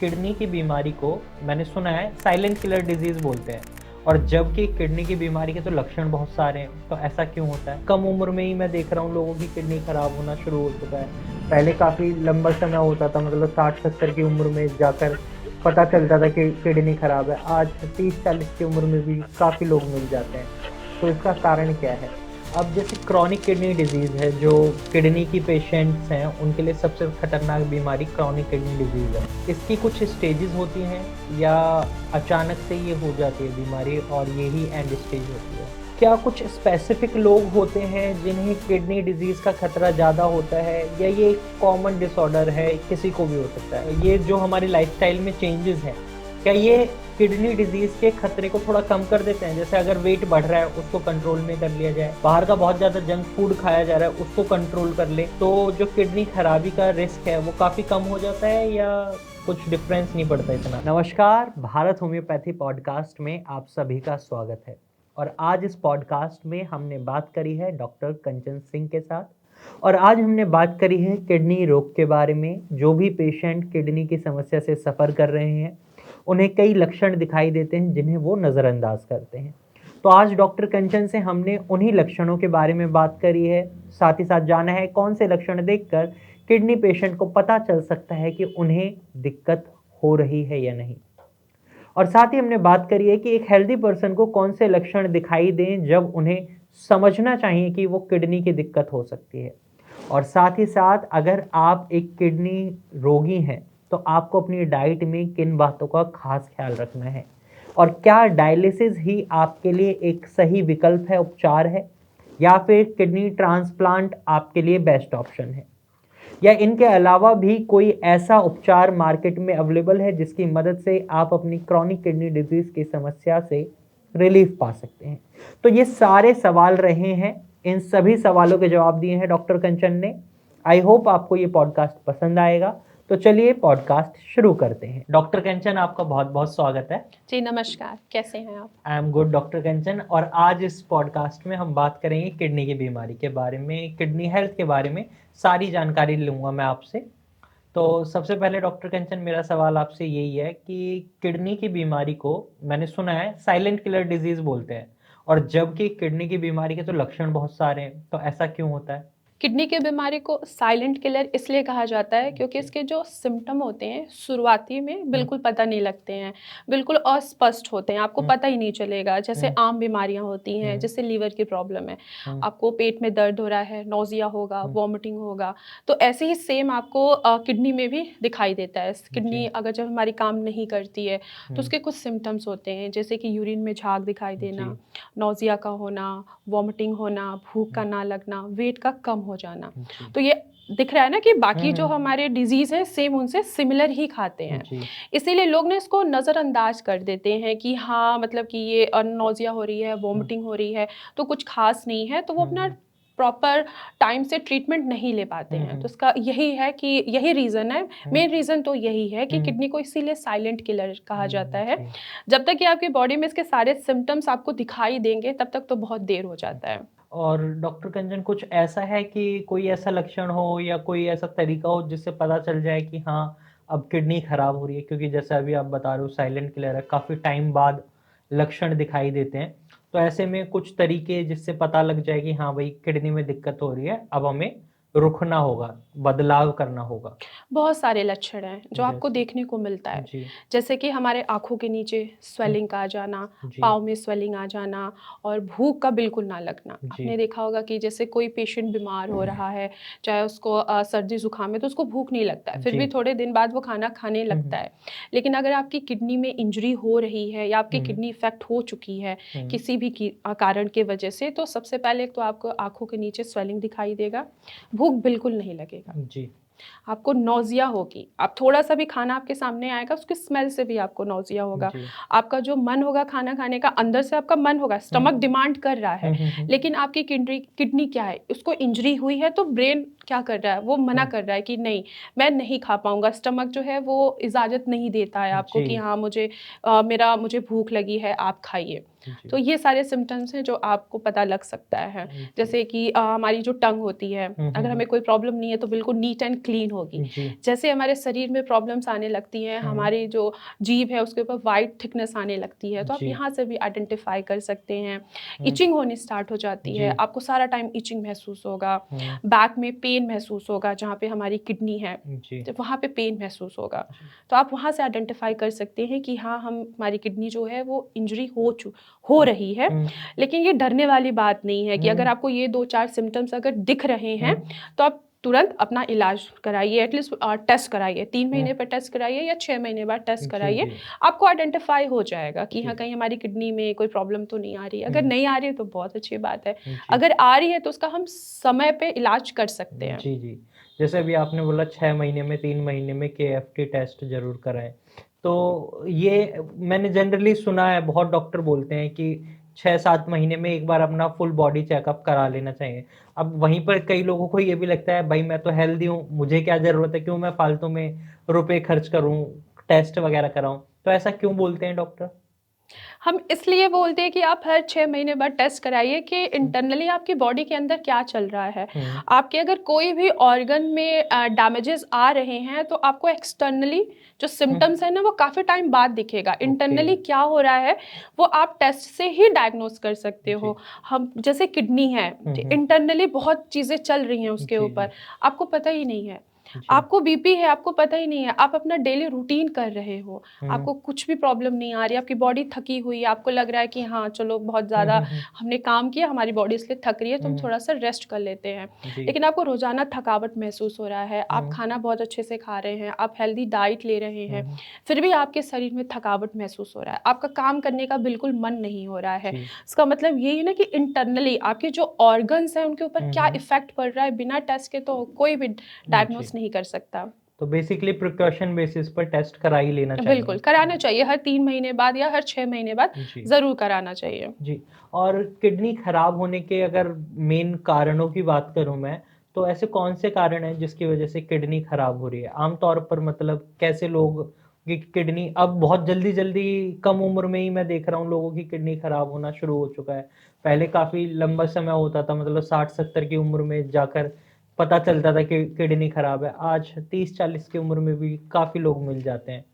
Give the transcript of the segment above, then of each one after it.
Kidney की बीमारी को मैंने सुना है साइलेंट किलर डिजीज बोलते हैं। और जबकि किडनी की बीमारी के तो लक्षण बहुत सारे हैं, तो ऐसा क्यों होता है? कम उम्र में ही मैं देख रहा हूँ लोगों की किडनी खराब होना शुरू हो चुका है। पहले काफी लंबा समय होता था, मतलब 60-70 की उम्र में जाकर पता चलता था कि किडनी खराब है। आज 30-40 की उम्र में भी काफी लोग मिल जाते हैं। तो इसका कारण क्या है? अब जैसे क्रॉनिक किडनी डिजीज़ है, जो किडनी की पेशेंट्स हैं उनके लिए सबसे खतरनाक बीमारी क्रॉनिक किडनी डिजीज़ है। इसकी कुछ स्टेजेस होती हैं या अचानक से ये हो जाती है बीमारी और यही एंड स्टेज होती है? क्या कुछ स्पेसिफिक लोग होते हैं जिन्हें किडनी डिजीज़ का खतरा ज़्यादा होता है, या ये एक कॉमन डिसऑर्डर है, किसी को भी हो सकता है? ये जो हमारी लाइफस्टाइल में चेंजेस हैं, क्या ये किडनी डिजीज के खतरे को थोड़ा कम कर देते हैं? जैसे अगर वेट बढ़ रहा है उसको कंट्रोल में कर लिया जाए, बाहर का बहुत ज्यादा जंक फूड खाया जा रहा है उसको कंट्रोल कर ले, तो जो किडनी खराबी का रिस्क है वो काफी कम हो जाता है, या कुछ डिफरेंस नहीं पड़ता इतना? नमस्कार, भारत होम्योपैथी पॉडकास्ट में आप सभी का स्वागत है। और आज इस पॉडकास्ट में हमने बात करी है डॉक्टर कंचन सिंह के साथ, और आज हमने बात करी है किडनी रोग के बारे में। जो भी पेशेंट किडनी की समस्या से सफ़र कर रहे हैं, उन्हें कई लक्षण दिखाई देते हैं जिन्हें वो नज़रअंदाज करते हैं। तो आज डॉक्टर कंचन से हमने उन्हीं लक्षणों के बारे में बात करी है, साथ ही साथ जाना है कौन से लक्षण देखकर किडनी पेशेंट को पता चल सकता है कि उन्हें दिक्कत हो रही है या नहीं। और साथ ही हमने बात करी है कि एक हेल्दी पर्सन को कौन से लक्षण दिखाई दें जब उन्हें समझना चाहिए कि वो किडनी की दिक्कत हो सकती है। और साथ ही साथ अगर आप एक किडनी रोगी हैं तो आपको अपनी डाइट में किन बातों का खास ख्याल रखना है, और क्या डायलिसिस ही आपके लिए एक सही विकल्प है, उपचार है, या फिर किडनी ट्रांसप्लांट आपके लिए बेस्ट ऑप्शन है, या इनके अलावा भी कोई ऐसा उपचार मार्केट में अवेलेबल है जिसकी मदद से आप अपनी क्रॉनिक किडनी डिजीज की समस्या से रिलीफ पा सकते हैं। तो ये सारे सवाल रहे हैं, इन सभी सवालों के जवाब दिए हैं डॉक्टर कंचन ने। आई होप आपको ये पॉडकास्ट पसंद आएगा। तो चलिए पॉडकास्ट शुरू करते हैं। डॉक्टर कंचन, आपका बहुत बहुत स्वागत है। जी नमस्कार, कैसे हैं आप? आई एम गुड डॉक्टर कंचन। और आज इस पॉडकास्ट में हम बात करेंगे किडनी की बीमारी के बारे में, किडनी हेल्थ के बारे में सारी जानकारी लूँगा मैं आपसे। तो सबसे पहले डॉक्टर कंचन, मेरा सवाल आपसे यही है कि किडनी की बीमारी को मैंने सुना है साइलेंट किलर डिजीज़ बोलते हैं, और जबकि किडनी की बीमारी के तो लक्षण बहुत सारे हैं, तो ऐसा क्यों होता है? किडनी की बीमारी को साइलेंट किलर इसलिए कहा जाता है क्योंकि इसके जो सिम्टम होते हैं शुरुआती में बिल्कुल पता नहीं लगते हैं, बिल्कुल अस्पष्ट होते हैं, आपको पता ही नहीं चलेगा। जैसे आम बीमारियां होती हैं, जैसे लीवर की प्रॉब्लम है, आपको पेट में दर्द हो रहा है, नौजिया होगा, वॉमिटिंग होगा, तो ऐसे ही सेम आपको किडनी में भी दिखाई देता है। किडनी अगर जब हमारी काम नहीं करती है तो उसके कुछ सिम्टम्स होते हैं, जैसे कि यूरिन में झाग दिखाई देना, नौजिया का होना, वॉमिटिंग होना, भूख का ना लगना, वेट का कम हो जाना। तो ये दिख रहा है ना कि बाकी जो हमारे डिजीज है सेम उनसे सिमिलर ही खाते हैं, इसीलिए लोग ने इसको नज़रअंदाज कर देते हैं कि हाँ मतलब कि ये नौजिया हो रही है, वॉमिटिंग हो रही है तो कुछ खास नहीं है, तो वो अपना प्रॉपर टाइम से ट्रीटमेंट नहीं ले पाते हैं। तो इसका यही है कि यही रीज़न है, मेन रीज़न तो यही है कि किडनी को इसीलिए साइलेंट किलर कहा जाता है। जब तक कि आपकी बॉडी में इसके सारे सिम्टम्स आपको दिखाई देंगे तब तक तो बहुत देर हो जाता है। और डॉक्टर कंचन, कुछ ऐसा है कि कोई ऐसा लक्षण हो या कोई ऐसा तरीका हो जिससे पता चल जाए कि हाँ अब किडनी खराब हो रही है? क्योंकि जैसे अभी आप बता रहे हो साइलेंट किलर है, काफ़ी टाइम बाद लक्षण दिखाई देते हैं, तो ऐसे में कुछ तरीके जिससे पता लग जाए कि हाँ भाई किडनी में दिक्कत हो रही है, अब हमें रुकना होगा, बदलाव करना होगा? बहुत सारे लक्षण हैं जो आपको जैसे? देखने को मिलता है, जी। जैसे कि हमारे आँखों के नीचे स्वेलिंग का आ जाना, जी। पाँव में स्वेलिंग आ जाना और भूख का बिल्कुल ना लगना। जी। आपने देखा होगा कि जैसे कोई पेशेंट बीमार हो रहा है, चाहे उसको सर्दी ज़ुकाम है तो उसको भूख नहीं लगता है, फिर भी थोड़े दिन बाद वो खाना खाने लगता है। लेकिन अगर आपकी किडनी में इंजरी हो रही है या आपकी किडनी इफ़ेक्ट हो चुकी है किसी भी कारण की वजह से, तो सबसे पहले तो आपको आँखों के नीचे स्वेलिंग दिखाई देगा, भूख बिल्कुल नहीं लगेगा, जी। आपको नौजिया होगी, आप थोड़ा सा भी खाना आपके सामने आएगा उसकी स्मेल से भी आपको नौजिया होगा। जी। आपका जो मन होगा खाना खाने का, अंदर से आपका मन होगा, स्टमक डिमांड कर रहा है, लेकिन आपकी किडनी क्या है, उसको इंजरी हुई है तो ब्रेन क्या कर रहा है, वो मना हुँ, कर रहा है कि नहीं, मैं नहीं खा पाऊँगा। स्टमक जो है वो इजाज़त नहीं देता है आपको कि जी, हाँ, मुझे भूख लगी है, आप खाइए। तो जी, ये सारे सिम्पटम्स हैं जो आपको पता लग सकता है। जी। जैसे कि हमारी जो टंग होती है, हुँ, हुँ, अगर हुँ। हमें कोई प्रॉब्लम नहीं है तो बिल्कुल नीट एंड क्लीन होगी। जी। जैसे हमारे शरीर में प्रॉब्लम्स आने लगती हैं, हुँ, हमारी जो जीभ है उसके ऊपर व्हाइट थिकनेस आने लगती है, तो आप जी। यहाँ से भी आइडेंटिफ़ाई कर सकते हैं। हुँ, इचिंग होनी स्टार्ट हो जाती जी। है, आपको सारा टाइम इचिंग महसूस होगा। हुँ, बैक में पेन महसूस होगा, जहाँ पे हमारी किडनी है, जी, तो वहाँ पे पेन महसूस होगा। जी। तो आप वहाँ से आइडेंटिफ़ाई कर सकते हैं कि हाँ, हमारी किडनी जो है वो इंजरी हो रही है। हुँ, लेकिन ये डरने वाली बात नहीं है कि अगर हुँ, आपको ये 2-4 सिम्पटम्स अगर दिख रहे हैं, हुँ, तो आप तुरंत अपना इलाज कराइए, एटलीस्ट टेस्ट कराइए। 3 हुँ। महीने पर टेस्ट कराइए या 6 महीने बाद टेस्ट जी, कराइए। जी, आपको आइडेंटिफ़ाई हो जाएगा कि हाँ, जी। कहीं हमारी किडनी में कोई प्रॉब्लम तो नहीं आ रही है। अगर हुँ, नहीं आ रही है तो बहुत अच्छी बात है। जी। अगर आ रही है तो उसका हम समय पे इलाज कर सकते हैं। जी, जी। जैसे अभी आपने बोला 6 महीने में, 3 महीने में केएफटी टेस्ट ज़रूर कराएँ। तो ये मैंने जनरली सुना है, बहुत डॉक्टर बोलते हैं कि 6-7 महीने में एक बार अपना फुल बॉडी चेकअप करा लेना चाहिए। अब वहीं पर कई लोगों को ये भी लगता है, भई मैं तो हेल्दी हूँ, मुझे क्या ज़रूरत है, क्यों मैं फालतू में रुपए खर्च करूँ, टेस्ट वगैरह कराऊँ? तो ऐसा क्यों बोलते हैं डॉक्टर? हम इसलिए बोलते हैं कि आप हर 6 महीने बाद टेस्ट कराइए कि हुँ, इंटरनली आपकी बॉडी के अंदर क्या चल रहा है। हुँ, आपके अगर कोई भी ऑर्गन में डैमेजेस आ रहे हैं तो आपको एक्सटर्नली जो हुँ, सिम्पटम्स हैं ना वो काफ़ी टाइम बाद दिखेगा। ओके। इंटरनली क्या हो रहा है वो आप टेस्ट से ही डायग्नोस कर सकते जी। हो। हम जैसे किडनी है, हुँ, हुँ। इंटरनली बहुत चीज़ें चल रही हैं उसके जी, ऊपर, जी। आपको पता ही नहीं है। जी। आपको बीपी है, आपको पता ही नहीं है, आप अपना डेली रूटीन कर रहे हो, हुँ। आपको कुछ भी प्रॉब्लम नहीं आ रही, आपकी बॉडी थकी हुई है, आपको लग रहा है कि हाँ, चलो बहुत हुँ, ज़्यादा हुँ, हुँ। हमने काम किया, हमारी बॉडी इसलिए थक रही है, तो हम हुँ, थोड़ा-सा रेस्ट कर लेते हैं। जी। लेकिन आपको रोज़ाना थकावट महसूस हो रहा है, आप हुँ, खाना बहुत अच्छे से खा रहे हैं, आप हेल्दी डाइट ले रहे हुँ, हैं, हुँ। फिर भी आपके शरीर में थकावट महसूस हो रहा है, आपका काम करने का बिल्कुल मन नहीं हो रहा है। जी। इसका मतलब यही है ना कि इंटरनली आपके जो ऑर्गन्स हैं, उनके ऊपर हुँ, क्या हुँ। इफ़ेक्ट पड़ रहा है, बिना टेस्ट के तो कोई भी जी। डायग्नोस नहीं कर सकता। तो बेसिकली प्रिकॉशन बेसिस पर टेस्ट करा ही लेना बिल्कुल, चाहिए। कराना चाहिए हर 3 महीने बाद या हर 6 महीने बाद जी, ज़रूर कराना चाहिए। जी। और किडनी खराब होने के अगर मेन कारणों की बात करूँ मैं, तो ऐसे कौन से कारण हैं जिसकी वज़ह से किडनी खराब हो रही है? आम तौर पर मतलब कैसे लोग की किडनी अब बहुत जल्दी-जल्दी कम उम्र में ही मैं देख रहा हूँ लोगों की किडनी खराब होना शुरू हो चुका है। पहले काफ़ी लंबा समय होता था, मतलब 60-70 की उम्र में जाकर पता चलता था कि किडनी खराब है। आज 30-40 की उम्र में भी काफ़ी लोग मिल जाते हैं।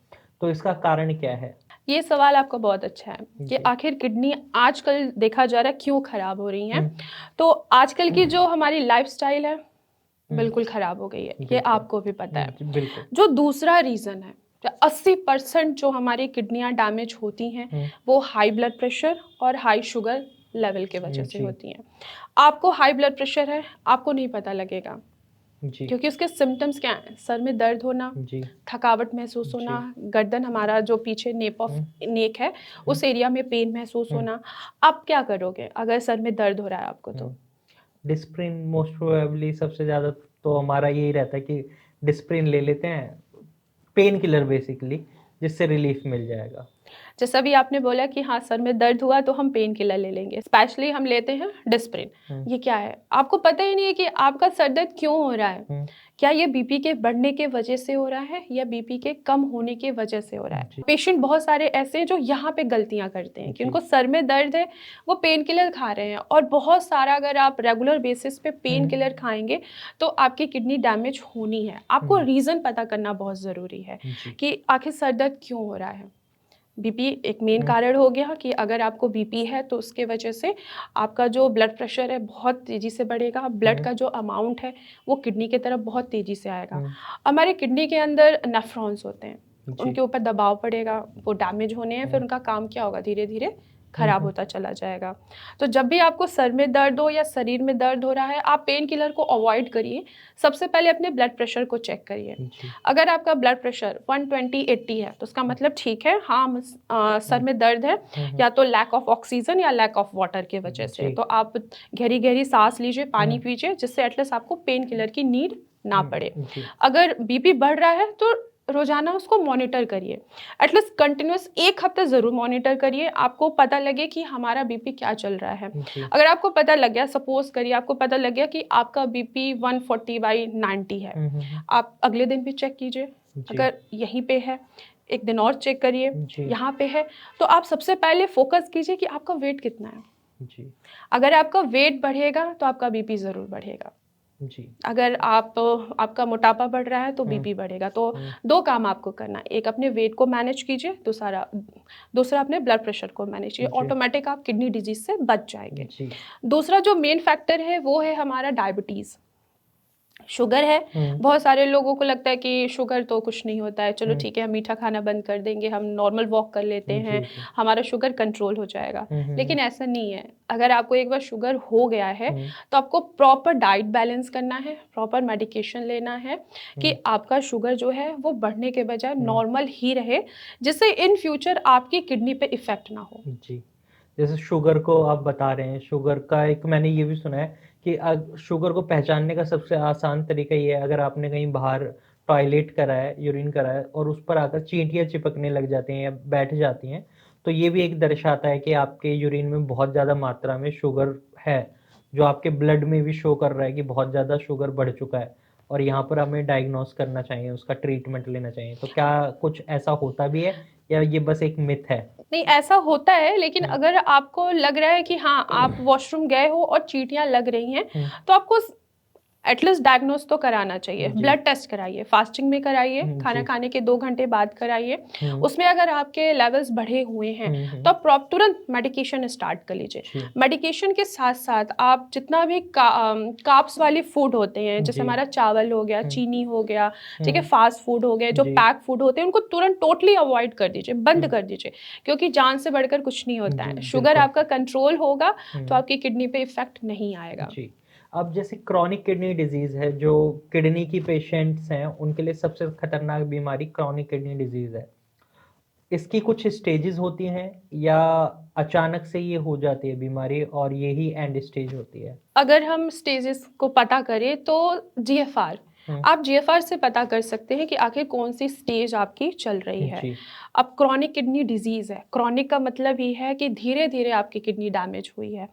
तो इसका कारण क्या है? ये सवाल आपका बहुत अच्छा है कि जी। आखिर किडनी आजकल देखा जा रहा है क्यों खराब हो रही हैं। हुँ। तो आजकल की जो हमारी लाइफ़स्टाइल है, हुँ, बिल्कुल खराब हो गई है, ये बिल्कुल। आपको भी पता है। जी, बिल्कुल। जो दूसरा रीज़न है, 80% जो हमारी किडनियाँ डैमेज होती हैं, हुँ, वो हाई ब्लड प्रेशर और हाई शुगर लेवल की वजह से जी, होती हैं। आपको हाई ब्लड प्रेशर है, आपको नहीं पता लगेगा। जी, क्योंकि उसके सिम्पटम्स क्या हैं? सर में दर्द होना, जी, थकावट महसूस होना, जी। गर्दन हमारा जो पीछे हुँ, नेक है, हुँ, उस एरिया में पेन महसूस हुँ, होना। आप क्या करोगे अगर सर में दर्द हो रहा है आपको तो? हुँ। डिस्प्रिन मोस्ट प्रोबेबली सबसे ज़्यादा तो हमारा यही रहता है कि डिस्प्रिन ले लेते हैं, पेन किलर बेसिकली, जिससे रिलीफ़ मिल जाएगा। जैसा भी आपने बोला कि हाँ, सर में दर्द हुआ तो हम पेन किलर ले लेंगे। स्पेशली हम लेते हैं डिस्प्रिन। हुँ, ये क्या है? आपको पता ही नहीं है कि आपका सर दर्द क्यों हो रहा है। हुँ, क्या ये बीपी के बढ़ने के वजह से हो रहा है या बीपी के कम होने की वजह से हो रहा है? जी, पेशेंट बहुत सारे ऐसे हैं जो यहाँ पे गलतियाँ करते हैं कि जी। उनको सर में दर्द है, वो पेन किलर खा रहे हैं और बहुत सारा अगर आप रेगुलर बेसिस पे पेन हुँ, किलर खाएँगे, तो आपकी किडनी डैमेज होनी है। आपको हुँ, रीज़न पता करना बहुत ज़रूरी है जी, कि आखिर सर दर्द क्यों हो रहा है? बीपी एक मेन हुँ, कारण हो गया कि अगर आपको बीपी है तो उसके वजह से आपका जो ब्लड प्रेशर है बहुत तेज़ी से बढ़ेगा, ब्लड हुँ, का जो अमाउंट है वो किडनी की तरफ बहुत तेज़ी से आएगा। हुँ, हमारे किडनी के अंदर नेफ्रॉन्स होते हैं, जी, उनके ऊपर दबाव पड़ेगा, वो डैमेज होने हैं, फिर हुँ, उनका काम क्या होगा धीरे-धीरे हुँ, खराब हुँ, होता चला जाएगा। तो जब भी आपको सर में दर्द हो या शरीर में दर्द हो रहा है, आप पेन किलर को अवॉइड करिए। सबसे पहले अपने ब्लड प्रेशर को चेक करिए। जी, अगर आपका ब्लड प्रेशर 120/80 है, तो उसका हुँ, मतलब ठीक है, हाँ, सर हुँ, में दर्द है हुँ, हुँ, या तो लैक ऑफ ऑक्सीजन या लैक ऑफ वाटर की वजह से। जी, तो आप गहरी-गहरी साँस लीजिए, हुँ, पानी पीजिए, जिससे एटलीस्ट आपको पेन किलर की नीड ना पड़े। जी, अगर बीपी बढ़ रहा है, तो रोजाना उसको मॉनिटर करिए, एटलीस्ट कंटिन्यूस 1 हफ्ता ज़रूर मॉनिटर करिए, आपको पता लगे कि हमारा बीपी क्या चल रहा है। जी। अगर आपको पता लग गया, सपोज़ करिए आपको पता लग गया कि आपका बीपी 140/90 है, हुँ। आप अगले दिन भी चेक कीजिए, जी, अगर यहीं पे है, 1 दिन और चेक करिए, जी, यहाँ पे है, तो आप सबसे पहले फ़ोकस कीजिए कि आपका वेट कितना है। जी, अगर आपका वेट बढ़ेगा, तो आपका बीपी ज़रूर बढ़ेगा। जी। अगर आपका मोटापा बढ़ रहा है तो हुँ, बीपी बढ़ेगा। तो हुँ। 2 काम आपको करना है, एक अपने वेट को मैनेज कीजिए, दूसरा अपने ब्लड प्रेशर को मैनेज कीजिए, जी, ऑटोमेटिक आप किडनी डिजीज़ से बच जाएँगे। जी। दूसरा जो मेन फैक्टर है वो है हमारा डायबिटीज़। शुगर है, हुँ, बहुत सारे लोगों को लगता है कि शुगर तो कुछ नहीं होता है, चलो हुँ। ठीक है हम मीठा खाना बंद कर देंगे, हम नॉर्मल वॉक कर लेते हैं, जी, जी। हमारा शुगर कंट्रोल हो जाएगा। हुँ। लेकिन ऐसा नहीं है, अगर आपको एक बार शुगर हो गया है, हुँ, तो आपको प्रॉपर डाइट बैलेंस करना है, प्रॉपर मेडिकेशन लेना है कि हुँ, आपका शुगर जो है वो बढ़ने के बजाय हुँ। नॉर्मल ही रहे, जिससे इन फ्यूचर आपकी किडनी पे इफ़ेक्ट ना हो। जी। जैसे शुगर को आप बता रहे हैं, शुगर का एक मैंने ये भी सुना है कि शुगर को पहचानने का सबसे आसान तरीका ये है, अगर आपने कहीं बाहर टॉयलेट करा है, यूरिन करा है और उस पर आकर चींटियाँ चिपकने लग जाती हैं या बैठ जाती हैं, तो ये भी एक दर्शाता है कि आपके यूरिन में बहुत ज़्यादा मात्रा में शुगर है, जो आपके ब्लड में भी शो कर रहा है कि बहुत ज़्यादा शुगर बढ़ चुका है और यहाँ पर हमें डायग्नोस करना चाहिए, उसका ट्रीटमेंट लेना चाहिए। तो क्या कुछ ऐसा होता भी है या ये बस एक मिथ है? नहीं, ऐसा होता है, लेकिन हुँ, अगर आपको लग रहा है कि हाँ, आप वॉशरूम गए हो और चींटियाँ लग रही हैं, हुँ, तो आपको एटलीस्ट डायग्नोस तो कराना चाहिए। जी। ब्लड टेस्ट कराइए, फास्टिंग में कराइए, खाना जी। खाने के 2 घंटे बाद कराइए। हुँ, उसमें अगर आपके लेवल्स बढ़े हुए हैं, तो हुँ। आप तुरंत मेडिकेशन स्टार्ट कर लीजिए। जी, मेडिकेशन के साथ-साथ आप जितना भी कार्ब्स वाले फूड होते हैं, जैसे जी। हमारा चावल हो गया, हुँ, चीनी हो गया, ठीक है, हुँ। फास्ट फूड हो गए, जो जी, पैक फूड होते हैं, उनको तुरंत टोटली अवॉइड कर दीजिए, बंद हुँ। कर दीजिए, क्योंकि जान से बढ़कर कुछ नहीं होता जी, है। शुगर बिल्कुल। आपका कंट्रोल होगा, तो हुँ, आपकी किडनी पे इफ़ेक्ट नहीं आएगा। जी। अब जैसे क्रॉनिक किडनी डिज़ीज़ है, जो किडनी की पेशेंट्स हैं, उनके लिए सबसे खतरनाक बीमारी क्रॉनिक किडनी डिज़ीज़ है। इसकी कुछ स्टेजेज़ होती हैं या अचानक से ये हो जाती है बीमारी और यही एंड स्टेज होती है? अगर हम स्टेजेस को पता करें तो जीएफआर, हुँ, आप जीएफआर से पता कर सकते हैं कि आखिर कौन-सी स्टेज आपकी चल रही है। जी, अब क्रॉनिक किडनी डिज़ीज़ है, क्रॉनिक का मतलब ये है कि धीरे-धीरे आपकी किडनी डैमेज हुई है।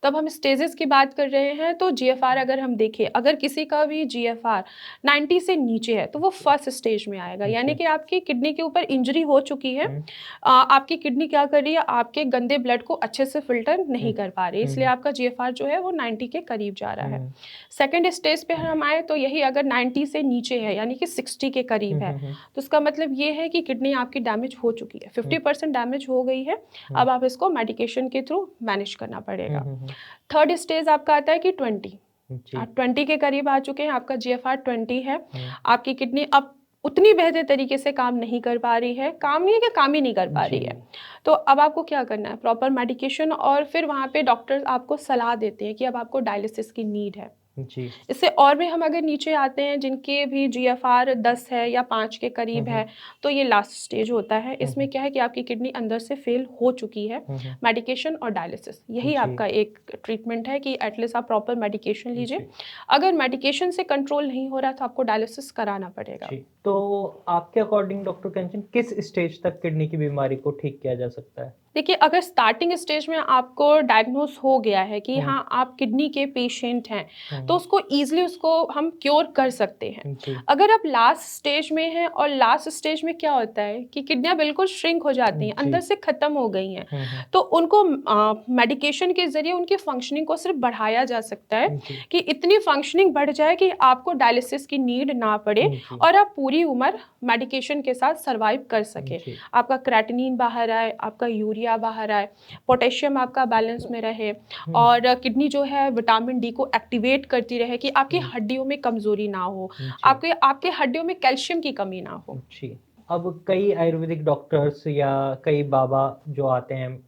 तब हम स्टेजेस की बात कर रहे हैं तो जीएफआर अगर हम देखें, अगर किसी का भी जीएफआर 90 से नीचे है, तो वो फर्स्ट स्टेज में आएगा, यानी जी। कि आपकी किडनी के ऊपर इंजरी हो चुकी है। हुँ, आपकी किडनी क्या कर रही है, आपके गंदे ब्लड को अच्छे से फ़िल्टर हुँ, नहीं कर पा रही है, इसलिए हुँ, आपका जीएफआर जो है वो 90 के करीब जा रहा है। हुँ, सेकंड स्टेज पे हम आए तो यही अगर 90 से नीचे है, यानी कि 60 के करीब है, हुँ, तो इसका मतलब ये है कि किडनी आपकी डैमेज हो चुकी है, हुँ, 50% डैमेज हो गई है। हुँ, अब आप इसको मेडिकेशन के थ्रू मैनेज करना पड़ेगा। हुँ। थर्ड स्टेज आपका आता है कि 20, जी, आप 20 के करीब आ चुके हैं, आपका जीएफआर 20 है, हुँ, आपकी किडनी अब उतनी बेहतर तरीके से काम नहीं कर पा रही है, काम नहीं है कि काम ही नहीं कर पा जी, रही है। तो अब आपको क्या करना है, प्रॉपर मेडिकेशन, और फिर वहाँ पे डॉक्टर्स आपको सलाह देते हैं कि अब आपको डायलिसिस की नीड है। जी। इससे और भी हम अगर नीचे आते हैं जिनके भी जीएफआर 10 है या 5 के हुँ, करीब हुँ, है, तो ये लास्ट स्टेज होता है। हुँ, इसमें हुँ, क्या है कि आपकी किडनी अंदर से फेल हो चुकी है। हुँ, हुँ। मेडिकेशन और डायलिसिस यही जी, आपका एक ट्रीटमेंट है कि एटलीस्ट आप प्रॉपर मेडिकेशन लीजिए। जी, अगर मेडिकेशन से कंट्रोल नहीं हो रहा तो आपको डायलिसिस कराना पड़ेगा। जी। तो आपके अकॉर्डिंग डॉक्टर कंचन किस स्टेज तक किडनी की बीमारी को ठीक किया जा सकता है? देखिए, अगर स्टार्टिंग स्टेज में आपको डायग्नोस हो गया है कि हुँ, हाँ, आप किडनी के पेशेंट हैं, तो हुँ, उसको ईज़िली उसको हम क्योर कर सकते हैं। जी, अगर आप लास्ट स्टेज में हैं, और लास्ट स्टेज में क्या होता है कि किडनियाँ बिल्कुल श्रिंक हो जाती हैं, जी, अंदर से ख़त्म हो गई हैं, हुँ, हुँ, तो उनको मेडिकेशन के ज़रिए उनकी फंक्शनिंग को सिर्फ़ बढ़ाया जा सकता है जी, कि इतनी फंक्शनिंग बढ़ जाए कि आपको डायलिसिस की नीड ना पड़े जी, और आप पूरी उम्र मेडिकेशन के साथ सर्वाइव कर सकें। जी, आपका क्रेटिनिन बाहर आए, आपका यूरिया बाहर आए, पोटेशियम आपका बैलेंस में रहे, हुँ, और किडनी जो है विटामिन डी को एक्टिवेट करती रहे कि आपकी हुँ, हड्डियों में कमज़ोरी ना हो, जी, आपके आपके हड्डियों में कैल्शियम की कमी ना हो। जी। अब कई आयुर्वेदिक डॉक्टर्स या कई बाबा जो आते हैं,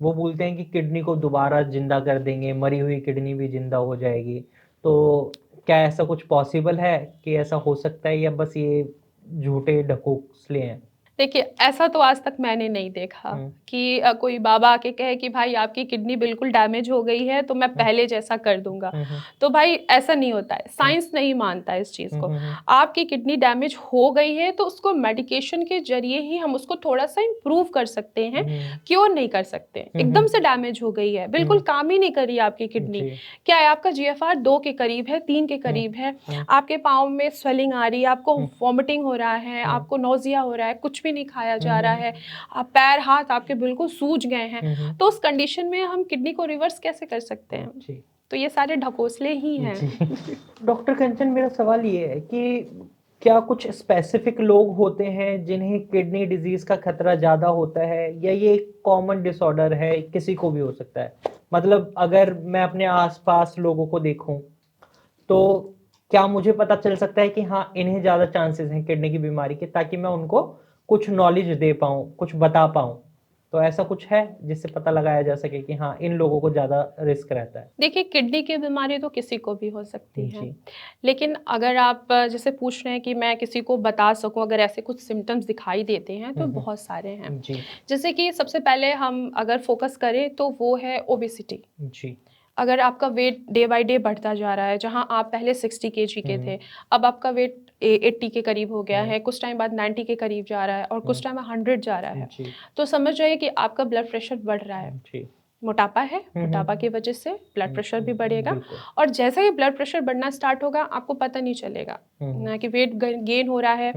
वो बोलते हैं कि किडनी को दोबारा ज़िंदा कर देंगे, मरी हुई किडनी भी ज़िंदा हो जाएगी। तो क्या ऐसा कुछ पॉसिबल है कि ऐसा हो सकता है या बस ये झूठे ढकोसले हैं? देखिए, ऐसा तो आज तक मैंने नहीं देखा कि कोई बाबा आके कहे कि भाई आपकी किडनी बिल्कुल डैमेज हो गई है, तो मैं पहले जैसा कर दूँगा। तो भाई ऐसा नहीं होता है, साइंस नहीं मानता है इस चीज़ को। आपकी किडनी डैमेज हो गई है, तो उसको मेडिकेशन के ज़रिए ही हम उसको थोड़ा-सा इम्प्रूव कर सकते हैं, क्योर नहीं कर सकते। एकदम से डैमेज हो गई है, बिल्कुल काम ही नहीं कर रही है आपकी किडनी। क्या है, आपका जीएफआर 2 के करीब है, 3 के करीब है, आपके पाँव में स्वेलिंग आ रही है, आपको वॉमिटिंग हो रहा है, आपको नौज़िया हो रहा है, कुछ भी नहीं खाया जा रहा है, पैर हाथ आपके बिल्कुल सूज गए हैं, तो उस कंडीशन में हम किडनी को रिवर्स कैसे कर सकते हैं? तो ये सारे ढकोसले ही हैं। डॉक्टर कंचन, मेरा सवाल ये है कि क्या कुछ स्पेसिफिक लोग होते हैं जिन्हें किडनी डिजीज का खतरा ज़्यादा होता है, या ये एक कॉमन डिसऑर्डर है, किसी को भी हो सकता है? मतलब अगर मैं अपने आसपास लोगों को देखूं, तो क्या मुझे पता चल सकता है कि हाँ, इन्हें ज़्यादा चांसेस हैं किडनी की बीमारी के, ताकि मैं उनको कुछ नॉलेज दे पाऊँ, कुछ बता पाऊँ? तो ऐसा कुछ है जिससे पता लगाया जा सके कि हाँ, इन लोगों को ज़्यादा रिस्क रहता है? देखिए, किडनी की बीमारी तो किसी को भी हो सकती है, जी। लेकिन अगर आप जैसे पूछ रहे हैं कि मैं किसी को बता सकूं, अगर ऐसे कुछ सिम्टम्स दिखाई देते हैं, तो बहुत सारे हैं। जी। जैसे कि सबसे पहले हम अगर फोकस करें तो वो है ओबेसिटी। जी। अगर आपका वेट डे बाय डे बढ़ता जा रहा है, जहाँ आप पहले 60 केजी के थे, अब आपका वेट 80 के करीब हो गया है, कुछ टाइम बाद 90 के करीब जा रहा है और कुछ टाइम 100 जा रहा है, जी। तो समझ जाइए कि आपका ब्लड प्रेशर बढ़ रहा है। जी। मोटापा है, मोटापा की वजह से ब्लड प्रेशर भी बढ़ेगा, बिल्कुल। और जैसे ही ब्लड प्रेशर बढ़ना स्टार्ट होगा, आपको पता नहीं चलेगा ना कि वेट गेन हो रहा है,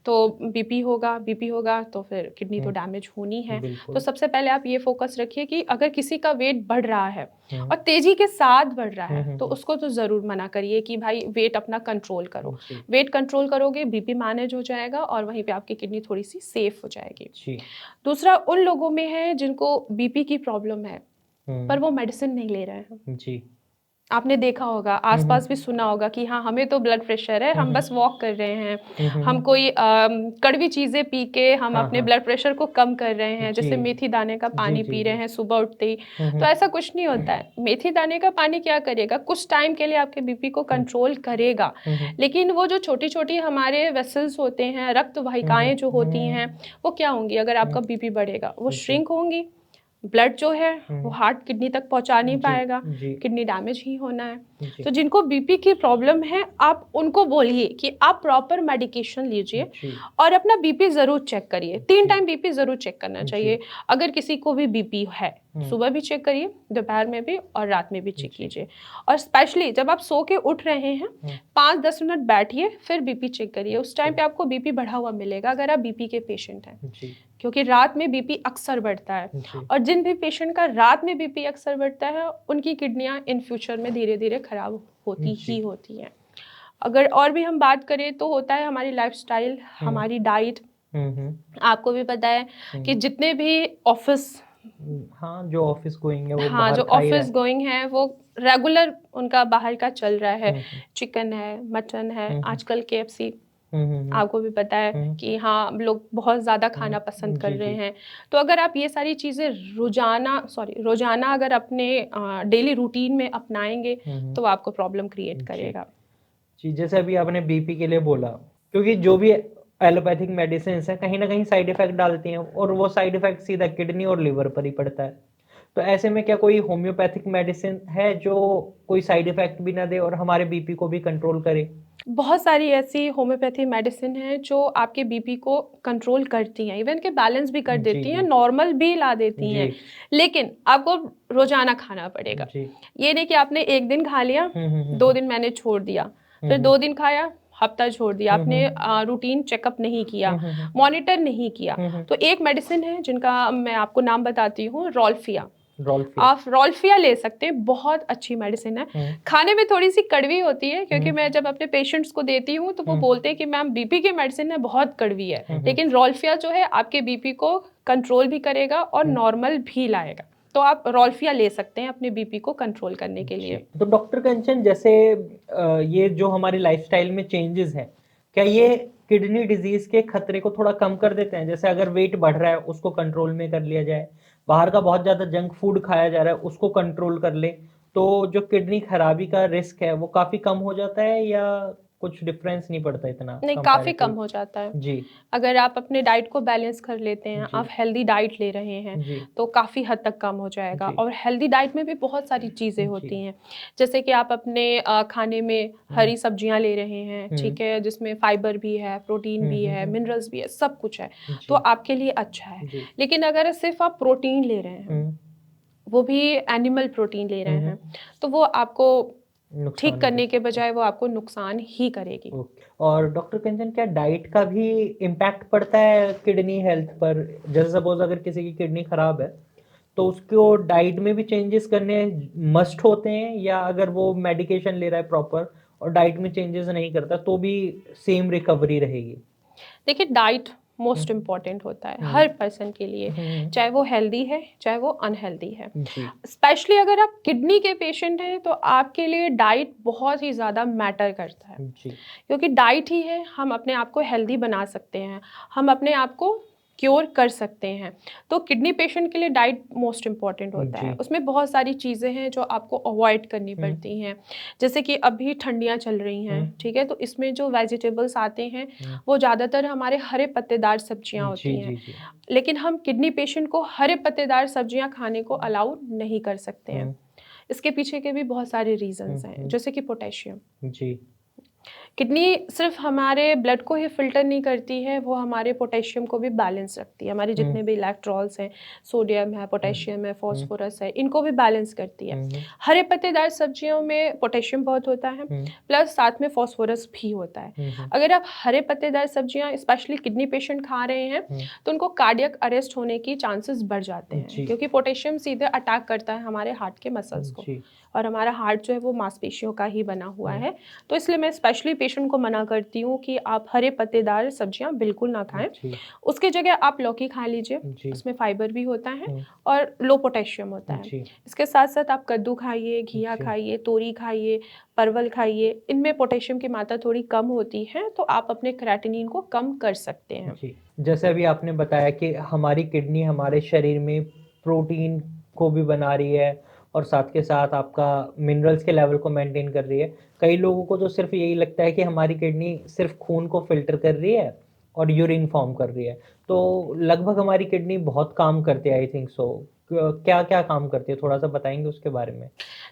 तो बीपी होगा तो फिर किडनी तो डैमेज होनी है। तो सबसे पहले आप ये फोकस रखिए कि अगर किसी का वेट बढ़ रहा है और तेजी के साथ बढ़ रहा है, तो उसको तो ज़रूर मना करिए कि भाई वेट अपना कंट्रोल करो। वेट कंट्रोल करोगे, बीपी मैनेज हो जाएगा और वहीं पे आपकी किडनी थोड़ी सी सेफ हो जाएगी। दूसरा, उन लोगों में है जिनको बीपी की प्रॉब्लम है पर वो मेडिसिन नहीं ले रहे हैं। जी। आपने देखा होगा, आसपास भी सुना होगा कि हाँ, हमें तो ब्लड प्रेशर है, हम बस वॉक कर रहे हैं, हम कोई कड़वी चीज़ें पी के हम अपने ब्लड प्रेशर को कम कर रहे हैं, जैसे मेथी दाने का पानी पी रहे हैं सुबह उठते ही। तो ऐसा कुछ नहीं होता है। मेथी दाने का पानी क्या करेगा, कुछ टाइम के लिए आपके बीपी को कंट्रोल करेगा, लेकिन वो जो छोटी छोटी हमारे वेसल्स होते हैं, रक्त वाहिकाएं जो होती हैं, वो क्या होंगी अगर आपका बीपी बढ़ेगा, वो श्रिंक होंगी। ब्लड जो है वो हार्ट किडनी तक पहुंचा नहीं पाएगा, किडनी डैमेज ही होना है। तो जिनको बीपी की प्रॉब्लम है, आप उनको बोलिए कि आप प्रॉपर मेडिकेशन लीजिए और अपना बीपी जरूर चेक करिए। 3 टाइम बीपी जरूर चेक करना चाहिए। अगर किसी को भी बीपी है, सुबह भी चेक करिए, दोपहर में भी और रात में भी चेक कीजिए। और स्पेशली जब आप सो के उठ रहे हैं, 5-10 मिनट बैठिए, फिर बीपी चेक करिए। उस टाइम पे आपको बीपी बढ़ा हुआ मिलेगा अगर आप बीपी के पेशेंट हैं, क्योंकि रात में बीपी अक्सर बढ़ता है, और जिन भी पेशेंट का रात में बीपी अक्सर बढ़ता है, उनकी किडनियां इन फ्यूचर में धीरे धीरे खराब होती ही होती हैं। अगर और भी हम बात करें तो होता है हमारी लाइफस्टाइल, हमारी डाइट। आपको भी पता है कि जितने भी ऑफिस, हाँ, जो ऑफिस गोइंग है वो हाँ, बाहर जो खा ही रहा ऑफिस है। गोइंग है वो रेगुलर उनका बाहर का चल रहा है, चिकन है, मटन है, आजकल KFC, आपको भी पता है कि हाँ, लोग बहुत ज़्यादा खाना पसंद कर रहे हैं। तो अगर आप ये सारी चीज़ें रोज़ाना अगर अपने डेली रूटीन में अपनाएंगे, तो आपको प्रॉब्लम क्रिएट करेगा। जी, जैसे अभी आपने बीपी के लिए बोला, क्योंकि जो भी एलोपैथिक मेडिसिन है, कहीं ना कहीं साइड इफेक्ट डालती हैं, और वो साइड इफेक्ट सीधा किडनी और लिवर पर ही पड़ता है। तो ऐसे में क्या कोई होम्योपैथिक मेडिसिन है जो कोई साइड इफेक्ट भी ना दे और हमारे बीपी को भी कंट्रोल करे? बहुत सारी ऐसी होम्योपैथी मेडिसिन है जो आपके बीपी को कंट्रोल करती हैं, इवन के बैलेंस भी कर देती हैं, नॉर्मल भी ला देती हैं, लेकिन आपको रोजाना खाना पड़ेगा। ये नहीं कि आपने एक दिन खा लिया, 2 दिन मैंने छोड़ दिया, फिर 2 दिन खाया, हफ्ता छोड़ दिया, आपने रूटीन चेकअप नहीं किया, मॉनिटर नहीं किया। तो एक मेडिसिन है जिनका मैं आपको नाम बताती हूँ, रॉल्फिया। आप रॉल्फिया ले सकते हैं, बहुत अच्छी मेडिसिन है। खाने में थोड़ी सी कड़वी होती है, क्योंकि मैं जब अपने पेशेंट्स को देती हूँ तो वो बोलते हैं कि मैम बीपी की मेडिसिन है, बहुत कड़वी है, लेकिन रॉल्फिया जो है आपके बीपी को कंट्रोल भी करेगा और नॉर्मल भी लाएगा। तो आप रॉल्फिया ले सकते हैं अपने बीपी को कंट्रोल करने के लिए। तो डॉक्टर कंचन, जैसे ये जो हमारी लाइफस्टाइल में चेंजेस हैं, क्या ये किडनी डिजीज के खतरे को थोड़ा कम कर देते हैं? जैसे अगर वेट बढ़ रहा है, उसको कंट्रोल में कर लिया जाए, बाहर का बहुत ज्यादा जंक फूड खाया जा रहा है, उसको कंट्रोल कर ले, तो जो किडनी खराबी का रिस्क है वो काफी कम हो जाता है, या कुछ डिफरेंस नहीं पड़ता इतना नहीं, काफ़ी कम कंपैरेटिव? हो जाता है। जी, अगर आप अपने डाइट को बैलेंस कर लेते हैं, जी, आप हेल्दी डाइट ले रहे हैं, जी, तो काफ़ी हद तक कम हो जाएगा। जी, और हेल्दी डाइट में भी बहुत सारी चीज़ें जी। होती हैं, जैसे कि आप अपने खाने में हुँ, हरी सब्जियाँ ले रहे हैं, हुँ, ठीक है? जिसमें फाइबर भी है, प्रोटीन हुँ, भी हुँ, है, हुँ। मिनरल्स भी है, सब कुछ है, तो जी, आपके लिए अच्छा है। जी। लेकिन अगर सिर्फ़ आप प्रोटीन ले रहे हैं, हुँ, वो भी एनिमल प्रोटीन ले हुँ, रहे हुँ। हैं, तो वो आपको ठीक नुकसान ही कर करने के सकता है। बजाय वो आपको नुकसान ही करेगी। ओके। और डॉक्टर कंचन, क्या डाइट का भी इम्पैक्ट पड़ता है किडनी हेल्थ पर? जैसे सपोज अगर किसी की किडनी खराब है, तो उसको डाइट में भी चेंजेस करने मस्ट होते हैं, या अगर वो मेडिकेशन ले रहा है प्रॉपर और डाइट में चेंजेस नहीं करता तो भी सेम रिकवरी रहेगी? देखिए, डाइट हुँ, मोस्ट इम्पॉर्टेंट होता है हुँ, हर पर्सन के लिए, हुँ, चाहे वो हेल्दी है, चाहे वो अनहेल्दी है। जी, स्पेशली अगर आप किडनी के पेशेंट हैं, तो आपके लिए डाइट बहुत ही ज़्यादा मैटर करता है, जी, क्योंकि डाइट ही है, हम अपने आप को हेल्दी बना सकते हैं, हम अपने आप को क्योर कर सकते हैं। तो किडनी पेशेंट के लिए डाइट मोस्ट इम्पॉर्टेंट होता जी। है। उसमें बहुत सारी चीज़ें हैं जो आपको अवॉइड करनी हुँ, पड़ती हैं। जैसे कि अभी ठंडियाँ चल रही हुँ, हैं, ठीक है? तो इसमें जो वेजिटेबल्स आते हैं, हुँ। वो ज़्यादातर हमारे हरे पत्तेदार सब्जियाँ जी, होती हैं। जी, जी। लेकिन हम किडनी पेशेंट को हरे पत्तेदार सब्जियाँ खाने को अलाउ नहीं कर सकते हैं। हुँ, इसके पीछे के भी बहुत सारे हुँ, रीज़न्स हैं, हुँ। जैसे कि पोटेशियम। जी, किडनी सिर्फ हमारे ब्लड को ही फ़िल्टर नहीं करती है, वो हमारे पोटेशियम को भी बैलेंस रखती है। हमारे हुँ, जितने भी इलेक्ट्रॉल्स हैं, सोडियम है, हुँ, पोटेशियम है, हुँ, फ़ॉस्फ़ोरस है, इनको भी बैलेंस करती है। हुँ, हुँ, हरे पत्तेदार सब्जियों में पोटेशियम बहुत होता है, हुँ, प्लस साथ में फ़ॉस्फ़ोरस भी होता है। हुँ, हुँ, अगर आप हरे पत्तेदार सब्जियाँ स्पेशली किडनी पेशेंट खा रहे हैं, हुँ। तो उनको कार्डियक अरेस्ट होने की चांसेस बढ़ जाते हैं, जी, क्योंकि पोटेशियम सीधे अटैक करता है हमारे हार्ट के मसल्स को, जी। और हमारा हार्ट जो है वो मांसपेशियों का ही बना हुआ हुँ, है। तो इसलिए मैं स्पेशली पेशेंट को मना करती हूँ कि आप हरे पत्तेदार सब्जियाँ बिल्कुल ना खाएँ। जी, उसकी जगह आप लौकी खा लीजिए, जी, उसमें फाइबर भी होता है हुँ, और लो पोटेशियम होता है। जी, इसके साथ-साथ आप कद्दू खाइए, घिया जी, खाइए, तोरी खाइए, परवल खाइए, इनमें पोटेशियम की मात्रा थोड़ी कम होती है, तो आप अपने क्रेटिनिन को कम कर सकते हैं। जी। जैसे अभी आपने बताया कि हमारी किडनी हमारे शरीर में प्रोटीन को भी बना रही है और साथ के साथ आपका मिनरल्स के लेवल को मेंटेन कर रही है। कई लोगों को तो सिर्फ़ यही लगता है कि हमारी किडनी सिर्फ़ खून को फ़िल्टर कर रही है और यूरिन फ़ॉर्म कर रही है। तो लगभग हमारी किडनी बहुत काम करती है, आई थिंक सो। क क्या-क्या काम करती है? थोड़ा-सा बताएँगे उसके बारे में?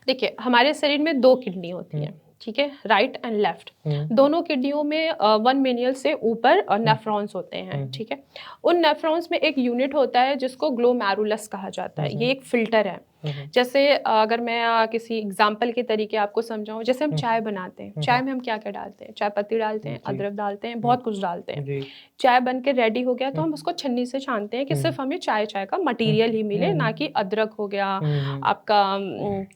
देखिए, हमारे शरीर में 2 किडनी होती हुँ, हैं, ठीक है? Right and left. हुँ, दोनों किडनियों में 1 मेनियल से ऊपर हुँ, नेफ्रॉन्स होते हैं, हुँ, ठीक है? उन नेफ्रॉन्स में एक यूनिट होता है जिसको ग्लोमेरुलस कहा जाता हुँ, है। हुँ, ये एक फ़िल्टर है। हुँ, हुँ, जैसे अगर मैं किसी एग्ज़ाम्पल के तरीके आपको समझाऊँ, जैसे हम हुँ, चाय बनाते हैं, हुँ, चाय हुँ, में हम क्या-क्या डालते हैं? चाय पत्ती डालते हैं, जी, अदरक डालते हैं, हुँ, बहुत कुछ डालते हैं। जी, चाय बन के रेडी हो गया तो हुँ, हम उसको छन्नी से छानते हैं कि हुँ, सिर्फ़ हमें चाय-चाय का हुँ, मटीरियल ही मिले, हुँ, ना हुँ, कि अदरक हो गया, हुँ, हुँ, आपका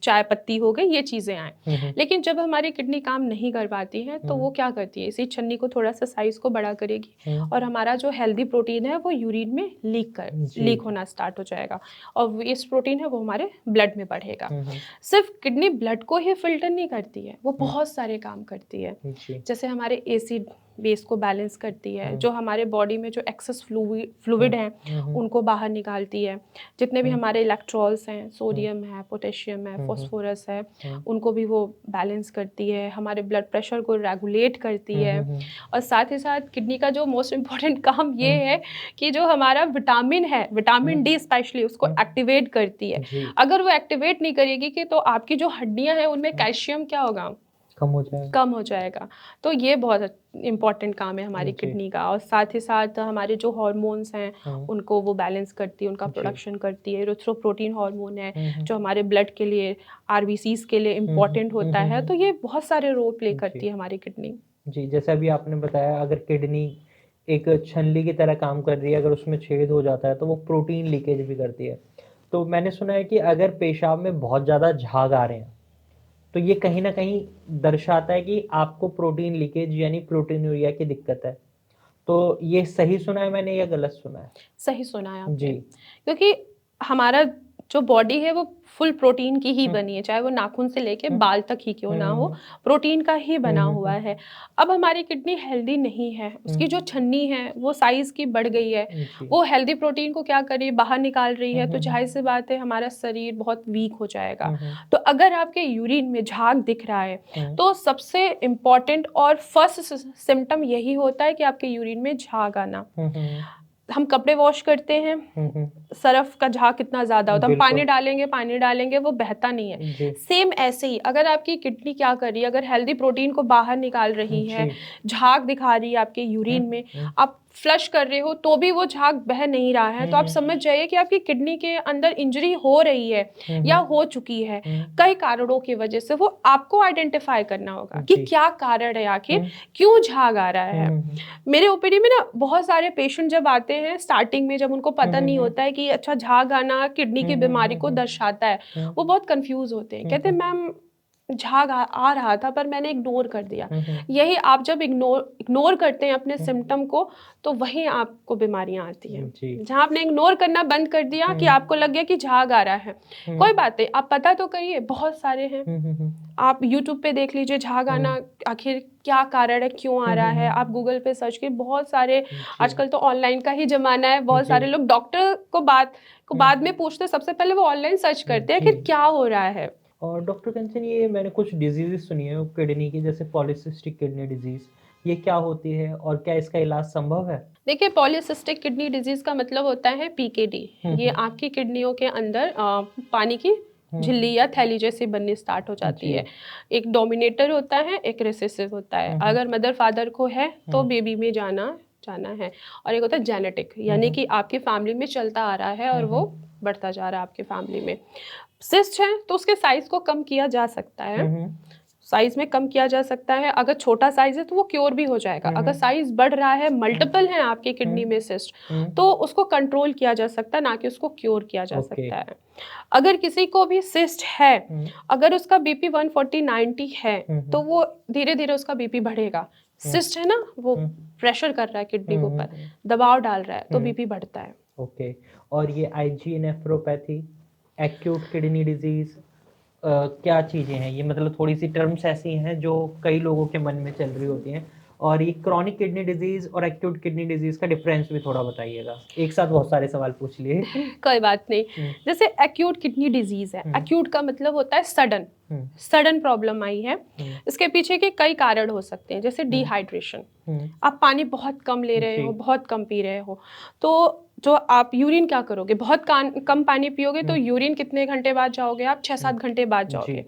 चाय पत्ती हो गई, ये चीज़ें आएँ। हुँ, हुँ, लेकिन जब हमारी किडनी काम नहीं कर पाती है, तो हुँ, वो क्या करती है, इसी छन्नी को थोड़ा-सा साइज़ को बड़ा करेगी हुँ, और हमारा जो हेल्दी प्रोटीन है, वो यूरिन में जी, लीक जी। होना स्टार्ट हो जाएगा और वेस्ट प्रोटीन है, वो हमारे ब्लड में बढ़ेगा। हुँ, हुँ, सिर्फ़ किडनी ब्लड को ही फ़िल्टर नहीं करती है, वो हुँ, बहुत सारे काम करती है। जी, जैसे हमारे एसिड बेस को बैलेंस करती है, हुँ, जो हमारे बॉडी में जो एक्सेस हुँ, फ्लूइड हैं, हुँ, हुँ, उनको बाहर निकालती है। जितने भी हुँ, हमारे इलेक्ट्रॉल्स हैं, हुँ, सोडियम है, पोटेशियम है, हुँ, हुँ, फ़ॉस्फ़ोरस है, हुँ, उनको भी वो बैलेंस करती है। हमारे ब्लड प्रेशर को रेगुलेट करती हुँ, है हुँ, हुँ, और साथ ही साथ किडनी का जो मोस्ट इम्पोर्टेंट काम ये हुँ, है कि जो हमारा विटामिन है, हुँ, विटामिन डी स्पेशली उसको हुँ, एक्टिवेट करती है। जी, अगर वो एक्टिवेट नहीं करेगी कि तो आपकी जो हड्डियाँ हैं, उनमें हुँ, कैल्शियम क्या होगा? कम हो जाएगा। कम हो जाएगा। तो ये बहुत इम्पोर्टेंट काम है हमारी जी, किडनी का और साथ ही साथ हमारे जो हॉर्मोन्स हैं, हुँ, उनको वो बैलेंस करती है, उनका जी, प्रोडक्शन करती है। इरिथ्रोपोietin हार्मोन है, हुँ, हुँ, जो हमारे ब्लड के लिए, आरबीसीज़ के लिए हुँ, हुँ, इम्पोर्टेंट हुँ, होता हुँ, है। हुँ, तो ये बहुत सारे रोल प्ले जी, करती है हमारी किडनी। जी, जैसे अभी आपने बताया, अगर किडनी एक छलनी की तरह काम कर रही है, अगर उसमें छेद हो जाता है, तो वो प्रोटीन लीकेज भी करती है। तो मैंने सुना है कि अगर पेशाब में बहुत ज़्यादा झाग आ रहे हैं, तो ये कहीं न कहीं दर्शाता है कि आपको प्रोटीन लीकेज यानी प्रोटीनूरिया की दिक्कत है। तो ये सही सुना है मैंने या गलत सुना है? सही सुना है आपने। जी। क्योंकि हमारा जो बॉडी है वो फुल प्रोटीन की ही बनी है, चाहे वो नाखून से लेके बाल तक ही क्यों ना हो, प्रोटीन का ही बना हुआ है। अब हमारी किडनी हेल्दी नहीं है, उसकी जो छन्नी है वो साइज की बढ़ गई है, जी। वो हेल्दी प्रोटीन को क्या कर रही है, बाहर निकाल रही है, तो जाहिर सी बात है हमारा शरीर बहुत वीक हो जाएगा। तो अगर आपके यूरिन में झाग दिख रहा है तो सबसे इम्पॉर्टेंट और फर्स्ट सिम्टम यही होता है कि आपके यूरिन में झाग आना। हम कपड़े वॉश करते हैं, सरफ का झाग कितना ज्यादा होता है, हम पानी डालेंगे वो बहता नहीं है। सेम ऐसे ही अगर आपकी किडनी क्या कर रही है, अगर हेल्दी प्रोटीन को बाहर निकाल रही है, झाग दिखा रही है आपके यूरिन में, आप फ्लश कर रहे हो तो भी वो झाग बह नहीं रहा है, तो आप समझ जाइए कि आपकी किडनी के अंदर इंजरी हो रही है या हो चुकी है कई कारणों की वजह से। वो आपको आइडेंटिफाई करना होगा कि क्या कारण है, आखिर क्यों झाग आ रहा है। मेरे ओपीडी में ना बहुत सारे पेशेंट जब आते हैं स्टार्टिंग में, जब उनको पता नहीं होता है कि अच्छा झाग आना किडनी की बीमारी को दर्शाता है, वो बहुत कंफ्यूज होते हैं, कहते हैं मैम झाग आ रहा था पर मैंने इग्नोर कर दिया। यही आप जब इग्नोर करते हैं अपने सिम्टम को तो वहीं आपको बीमारियां आती हैं। जहां आपने इग्नोर करना बंद कर दिया कि आपको लग गया कि झाग आ रहा है, कोई बात नहीं, आप पता तो करिए, बहुत सारे हैं। आप यूट्यूब पे देख लीजिए झाग आना आखिर क्या कारण है, क्यों आ रहा है, आप गूगल पे सर्च कीजिए, बहुत सारे, आजकल तो ऑनलाइन का ही जमाना है, बहुत सारे लोग डॉक्टर को बाद में पूछते हैं, सबसे पहले वो ऑनलाइन सर्च करते हैं कि क्या हो रहा है। और डॉक्टर कंचन, ये मैंने कुछ डिजीजेस सुनी है किडनी की, जैसे पॉलीसिस्टिक किडनी डिजीज, ये क्या होती है और क्या इसका इलाज संभव है? देखिए, पॉलीसिस्टिक किडनी डिजीज का मतलब होता है पीकेडी। ये आपकी किडनियों के अंदर पानी की झिल्ली या थैली जैसी बननी स्टार्ट हो जाती है। एक डोमिनेटर होता है, एक रिसेसिव होता है। अगर मदर फादर को है तो बेबी में जाना है, और एक होता है जेनेटिक, यानी कि आपकी फैमिली में चलता आ रहा है और वो बढ़ता जा रहा है आपके फैमिली में। सिस्ट है तो उसके साइज को कम किया जा सकता है, साइज में कम किया जा सकता है। अगर छोटा साइज है तो वो क्योर भी हो जाएगा। अगर साइज बढ़ रहा है, मल्टीपल है आपकी किडनी में सिस्ट, तो उसको कंट्रोल किया जा सकता है, ना कि उसको क्योर किया जा सकता है। अगर किसी को भी सिस्ट है, अगर उसका बीपी 140/90 है तो वो धीरे धीरे उसका बीपी बढ़ेगा। सिस्ट है ना, वो प्रेशर कर रहा है किडनी के ऊपर, दबाव डाल रहा है, तो बीपी बढ़ता है। ओके। और ये IG nephropathy, acute kidney disease, क्या चीज़ें हैं ये? मतलब थोड़ी सी टर्म्स ऐसी हैं जो कई लोगों के मन में चल रही होती हैं, और ये क्रॉनिक किडनी डिजीज और एक्यूट किडनी डिजीज का डिफरेंस भी थोड़ा बताइएगा। एक साथ बहुत सारे सवाल पूछ लिए। कोई बात नहीं। जैसे एक्यूट किडनी डिजीज है, एक्यूट का मतलब होता है सडन प्रॉब्लम आई है। इसके पीछे के कई कारण हो सकते हैं, जैसे डिहाइड्रेशन, आप पानी बहुत कम ले रहे हो, बहुत कम पी रहे हो, तो जो आप यूरिन क्या करोगे, बहुत कम पानी पियोगे तो यूरिन कितने घंटे बाद जाओगे आप, 6-7 घंटे बाद जाओगे।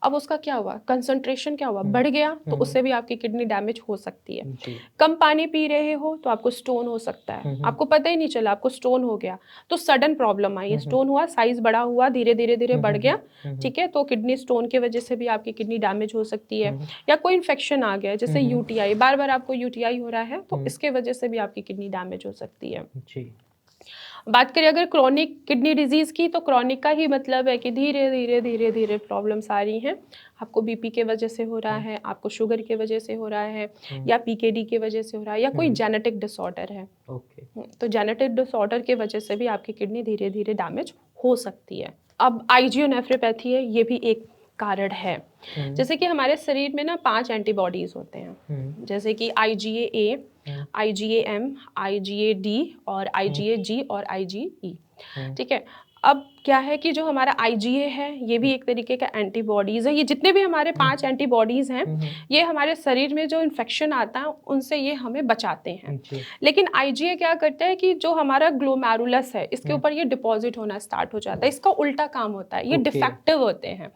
अब उसका क्या हुआ, कंसंट्रेशन क्या हुआ, बढ़ गया, तो उससे भी आपकी किडनी डैमेज हो सकती है। कम पानी पी रहे हो तो आपको स्टोन हो सकता है, आपको पता ही नहीं चला आपको स्टोन हो गया, तो सडन प्रॉब्लम आई, स्टोन हुआ, साइज बड़ा हुआ, धीरे धीरे बढ़ गया, ठीक है, तो किडनी स्टोन की वजह से भी आपकी किडनी डैमेज हो सकती है। या कोई इन्फेक्शन आ गया, जैसे यूटीआई, बार बार आपको यूटीआई हो रहा है, तो इसके वजह से भी आपकी किडनी डैमेज हो सकती है। बात करें अगर क्रॉनिक किडनी डिजीज की, तो क्रॉनिक का ही मतलब है कि धीरे धीरे प्रॉब्लम्स आ रही हैं। आपको बीपी के वजह से हो रहा है, आपको शुगर के वजह से हो रहा है, या पीकेडी के वजह से हो रहा है, या कोई जेनेटिक डिसऑर्डर है। तो जेनेटिक डिसऑर्डर के वजह से भी आपकी किडनी धीरे धीरे डैमेज हो सकती है। अब आईजीओनेफ्रोपैथी है, ये भी एक कारण है। जैसे कि हमारे शरीर में ना 5 एंटीबॉडीज होते हैं, जैसे कि IgA, IgA-M, IgA-D और IgA-G और IgE, ठीक है। अब क्या है कि जो हमारा IgA है, ये भी एक तरीके का एंटीबॉडीज़ है। ये जितने भी हमारे 5 एंटीबॉडीज़ हैं, ये हमारे शरीर में जो इन्फेक्शन आता है उनसे ये हमें बचाते हैं। लेकिन IgA क्या करता है कि जो हमारा ग्लोमेरुलस है, इसके ऊपर ये डिपॉजिट होना स्टार्ट हो जाता है, इसका उल्टा काम होता है, ये डिफेक्टिव होते हैं।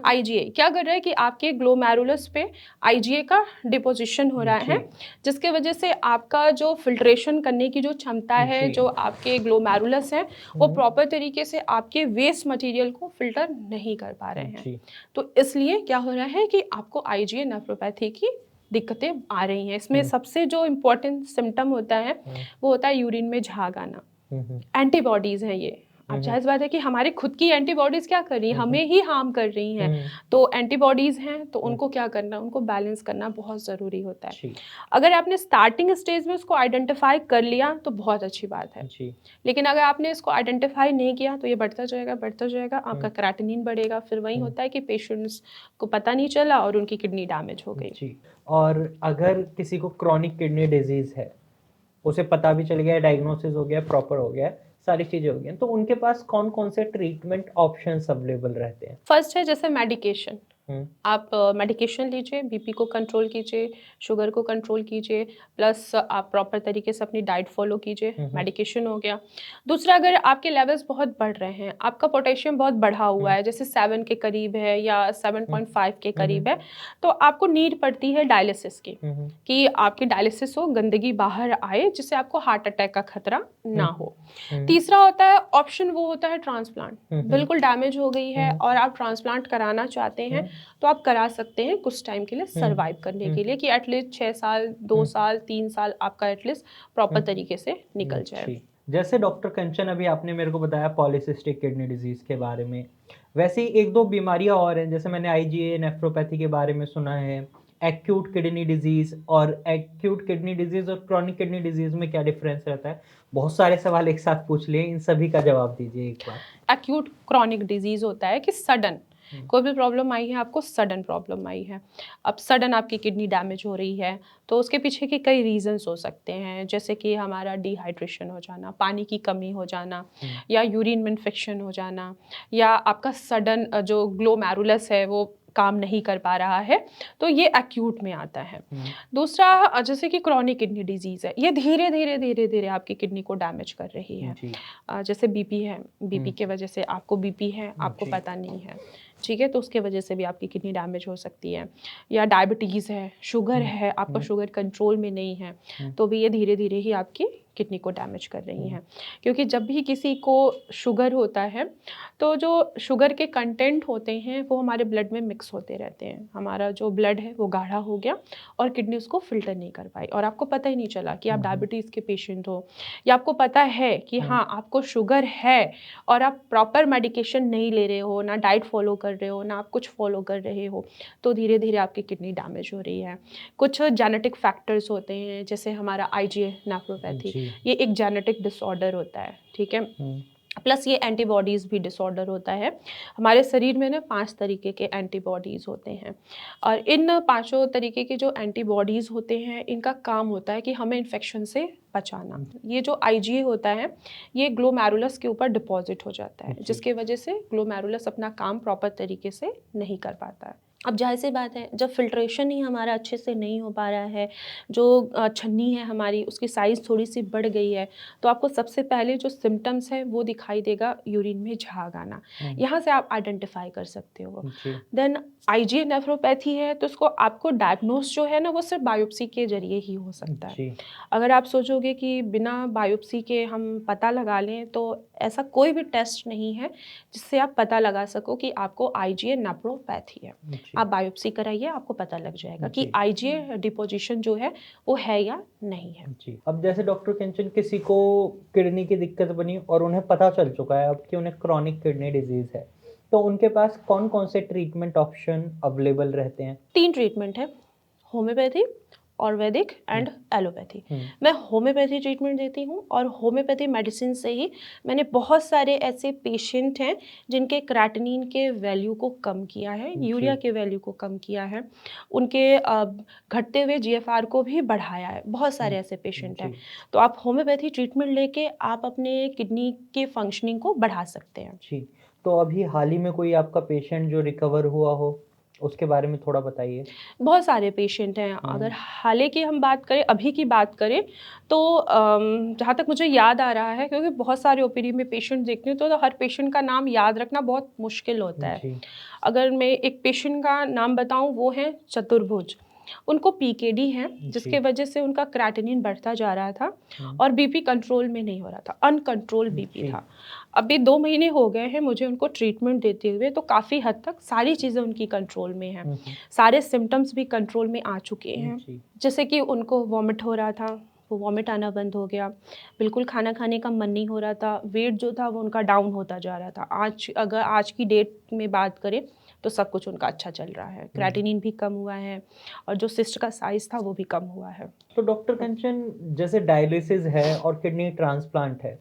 IgA क्या कर रहा है कि आपके ग्लोमेरुलस पे IgA का डिपोजिशन हो रहा है, जिसके वजह से आपका जो फिल्ट्रेशन करने की जो क्षमता है, जो आपके ग्लोमेरुलस है, वो प्रॉपर तरीके से आपके वेस्ट मटेरियल को फिल्टर नहीं कर पा रहे हैं। तो इसलिए क्या हो रहा है कि आपको IgA नेफ्रोपैथी की दिक्कतें आ रही हैं। इसमें सबसे जो इम्पोर्टेंट सिम्टम होता है वो होता है यूरिन में झाग आना। एंटीबॉडीज हैं ये, अब जाहिर बात है कि हमारी खुद की एंटीबॉडीज क्या कर रही हैं, हमें ही हार्म कर रही हैं। हम्म, तो एंटीबॉडीज हैं तो उनको क्या करना, उनको बैलेंस करना बहुत ज़रूरी होता है। जी अगर आपने स्टार्टिंग स्टेज में उसको आइडेंटिफाई कर लिया तो बहुत अच्छी बात है, जी लेकिन अगर आपने इसको आइडेंटिफाई नहीं किया तो ये बढ़ता जाएगा, आपका क्रेटिनिन बढ़ेगा, फिर वही होता है कि पेशेंट्स को पता नहीं चला और उनकी किडनी डैमेज हो गई। जी। और अगर किसी को क्रॉनिक किडनी डिजीज है, उसे पता भी चल गया, डायग्नोसिस हो गया, प्रॉपर हो गया, सारी चीजें हो गई, तो उनके पास कौन कौन से ट्रीटमेंट ऑप्शंस अवेलेबल रहते हैं? फर्स्ट है जैसे मेडिकेशन, हम्म, आप मेडिकेशन लीजिए, बीपी को कंट्रोल कीजिए, शुगर को कंट्रोल कीजिए, प्लस आप प्रॉपर तरीके से अपनी डाइट फॉलो कीजिए, मेडिकेशन हो गया। दूसरा, अगर आपके लेवल्स बहुत बढ़ रहे हैं, आपका पोटेशियम बहुत बढ़ा हुआ है, जैसे 7 के करीब है या 7.5 के करीब है, तो आपको नीड पड़ती है डायलिसिस की, कि आपकी डायलिसिस हो, गंदगी बाहर आए, जिससे आपको हार्ट अटैक का खतरा ना हो। तीसरा होता है ऑप्शन, वो होता है ट्रांसप्लांट। बिल्कुल डैमेज हो गई है और आप ट्रांसप्लांट कराना चाहते हैं तो आप करा सकते हैं कुछ टाइम के लिए सर्वाइव करने के लिए, कि एटलीस्ट 6 साल, 2 साल, 3 साल आपका एटलीस्ट प्रॉपर तरीके से निकल जाए। जी। जैसे डॉक्टर कंचन अभी आपने मेरे को बताया पॉलीसिस्टिक किडनी डिजीज के बारे में, वैसे ही एक दो बीमारियां और हैं, जैसे मैंने आईजीए नेफ्रोपैथी के बारे में सुना है, एक्यूट किडनी डिजीज। और एक्यूट किडनी डिजीज और क्रॉनिक किडनी डिजीज में क्या डिफरेंस रहता है? बहुत सारे सवाल एक साथ पूछ लिए, इन सभी का जवाब दीजिए एक बार। एक्यूट क्रॉनिक डिजीज होता है कि सडन कोई भी प्रॉब्लम आई है, आपको सडन प्रॉब्लम आई है, अब सडन आपकी किडनी डैमेज हो रही है, तो उसके पीछे के कई रीजंस हो सकते हैं, जैसे कि हमारा डिहाइड्रेशन हो जाना, पानी की कमी हो जाना, या यूरिन में इन्फेक्शन हो जाना, या आपका सडन जो ग्लोमेरुलस है वो काम नहीं कर पा रहा है, तो ये एक्यूट में आता है। दूसरा, जैसे कि क्रॉनिक किडनी डिजीज है, ये धीरे धीरे धीरे धीरे आपकी किडनी को डैमेज कर रही है। जी जैसे बीपी है, बीपी के वजह से आपको बीपी है, आपको जी पता नहीं है, ठीक है, तो उसके वजह से भी आपकी किडनी डैमेज हो सकती है। या डायबिटीज़ है, शुगर है, आपका शुगर कंट्रोल में नहीं है, तो भी ये धीरे धीरे ही आपकी किडनी को डैमेज कर रही हैं। क्योंकि जब भी किसी को शुगर होता है तो जो शुगर के कंटेंट होते हैं वो हमारे ब्लड में मिक्स होते रहते हैं, हमारा जो ब्लड है वो गाढ़ा हो गया और किडनी उसको फिल्टर नहीं कर पाई, और आपको पता ही नहीं चला कि आप डायबिटीज़ के पेशेंट हो, या आपको पता है कि हाँ आपको शुगर है और आप प्रॉपर मेडिकेशन नहीं ले रहे हो, ना डाइट फॉलो कर रहे हो, ना आप कुछ फॉलो कर रहे हो, तो धीरे धीरे आपकी किडनी डैमेज हो रही है। कुछ जेनेटिक फैक्टर्स होते हैं, जैसे हमारा आईजीए नेफ्रोपैथी, जी ये एक जेनेटिक डिसऑर्डर होता है, ठीक है, प्लस ये एंटीबॉडीज़ भी डिसऑर्डर होता है। हमारे शरीर में ना 5 तरीके के एंटीबॉडीज़ होते हैं, और इन पाँचों तरीके के जो एंटीबॉडीज़ होते हैं इनका काम होता है कि हमें इन्फेक्शन से बचाना। ये जो आईजीए होता है ये ग्लोमेरुलस के ऊपर डिपॉजिट हो जाता है, जिसके वजह से ग्लोमेरुलस अपना काम प्रॉपर तरीके से नहीं कर पाता है। अब जाहिर सी बात है, जब फिल्ट्रेशन ही हमारा अच्छे से नहीं हो पा रहा है, जो छन्नी है हमारी उसकी साइज़ थोड़ी सी बढ़ गई है, तो आपको सबसे पहले जो सिम्टम्स है वो दिखाई देगा, यूरिन में झाग आना, यहाँ से आप आइडेंटिफाई कर सकते हो। देन आईजीए नेफ्रोपैथी है तो उसको आपको डायग्नोस जो है ना वो सिर्फ बायोप्सी के जरिए ही हो सकता है। अगर आप सोचोगे कि बिना बायोप्सी के हम पता लगा लें, तो ऐसा कोई भी टेस्ट नहीं है जिससे आप पता लगा सको कि आपको आईजीए नेफ्रोपैथी है। आप बायोप्सी कराइए, आपको पता लग जाएगा कि आईजीए डिपोजिशन जो है वो है या नहीं है। जी। अब जैसे डॉक्टर कंचन किसी को किडनी की दिक्कत बनी और उन्हें पता चल चुका है अब कि उन्हें क्रॉनिक किडनी डिजीज है, तो उनके पास कौन कौन से ट्रीटमेंट ऑप्शन अवेलेबल रहते हैं? 3 ट्रीटमेंट है, होम्योपैथी, आयुर्वेदिक एंड एलोपैथी। मैं होम्योपैथी ट्रीटमेंट देती हूँ, और होम्योपैथी मेडिसिन से ही मैंने बहुत सारे ऐसे पेशेंट हैं जिनके क्रेटिनिन के वैल्यू को कम किया है, यूरिया के वैल्यू को कम किया है, उनके घटते हुए जीएफआर को भी बढ़ाया है, बहुत सारे ऐसे पेशेंट हैं। तो आप होम्योपैथी ट्रीटमेंट लेके आप अपने किडनी के फंक्शनिंग को बढ़ा सकते हैं। जी। तो अभी हाल ही में कोई आपका पेशेंट जो रिकवर हुआ हो, उसके बारे में थोड़ा बताइए। बहुत सारे पेशेंट हैं, अगर हाल ही की हम बात करें, अभी की बात करें, तो जहाँ तक मुझे याद आ रहा है, क्योंकि बहुत सारे ओपीडी में पेशेंट देखती हूँ तो हर पेशेंट का नाम याद रखना बहुत मुश्किल होता है। अगर मैं एक पेशेंट का नाम बताऊँ, वो है चतुर्भुज। उनको पीकेडी है, जिसके वजह से उनका क्रेटिनिन बढ़ता जा रहा था और बीपी कंट्रोल में नहीं हो रहा था, अनकंट्रोल बीपी था। अभी 2 महीने हो गए हैं मुझे उनको ट्रीटमेंट देते हुए, तो काफ़ी हद तक सारी चीज़ें उनकी कंट्रोल में हैं, सारे सिम्टम्स भी कंट्रोल में आ चुके हैं। जैसे कि उनको वॉमिट हो रहा था, वॉमिट आना बंद हो गया, बिल्कुल खाना खाने का मन नहीं हो रहा था, वेट जो था वो उनका डाउन होता जा रहा था। अगर आज की डेट में बात करें तो सब कुछ उनका अच्छा चल रहा है, क्रेटिनिन भी कम हुआ है और जो सिस्ट का साइज़ था वो भी कम हुआ है। तो डॉक्टर कंचन, जैसे डायलिसिस है और किडनी ट्रांसप्लांट है,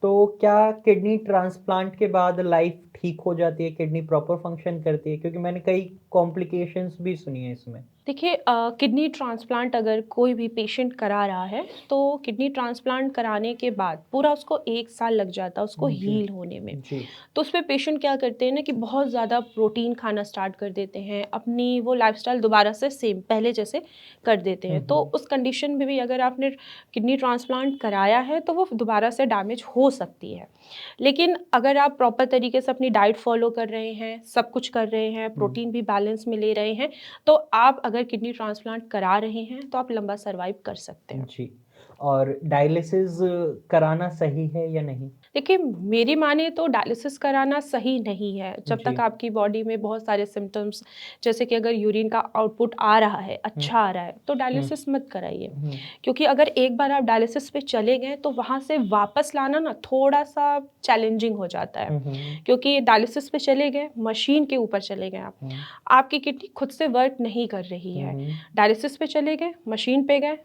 तो क्या किडनी ट्रांसप्लांट के बाद लाइफ ठीक हो जाती है, किडनी प्रॉपर फंक्शन करती है? क्योंकि मैंने कई कॉम्प्लिकेशंस भी सुनी है इसमें। देखिए किडनी ट्रांसप्लांट अगर कोई भी पेशेंट करा रहा है तो किडनी ट्रांसप्लांट कराने के बाद पूरा उसको 1 साल लग जाता है उसको जी, हील होने में। जी। तो उसमें पेशेंट क्या करते हैं ना कि बहुत ज़्यादा प्रोटीन खाना स्टार्ट कर देते हैं, अपनी वो लाइफ़स्टाइल दोबारा से सेम पहले जैसे कर देते हुँ, हैं। तो हुँ। उस कंडीशन में भी अगर आपने किडनी ट्रांसप्लांट कराया है तो वो दोबारा से डैमेज हो सकती है। लेकिन अगर आप प्रॉपर तरीके से अपनी डाइट फ़ॉलो कर रहे हैं, सब कुछ कर रहे हैं, प्रोटीन भी बैलेंस में ले रहे हैं, तो आप अगर किडनी ट्रांसप्लांट करा रहे हैं तो आप लंबा सर्वाइव कर सकते हैं। जी। और डायलिसिस कराना सही है या नहीं? देखिए, मेरी माने तो डायलिसिस कराना सही नहीं है। जब जी। तक आपकी बॉडी में बहुत सारे सिम्पटम्स जैसे कि अगर यूरिन का आउटपुट आ रहा है, हुँ, अच्छा आ रहा है, तो हुँ, डायलिसिस मत कराइए। हुँ। क्योंकि अगर एक बार आप डायलिसिस पे चले गए तो वहाँ से वापस लाना ना थोड़ा-सा चैलेंजिंग हो जाता है। हुँ, हुँ, क्योंकि डायलिसिस पे चले गए, मशीन के ऊपर चले गए आप। हुँ, आपकी किडनी खुद से वर्क नहीं कर रही हुँ, है। हुँ, डायलिसिस पे चले गए, मशीन पे गए,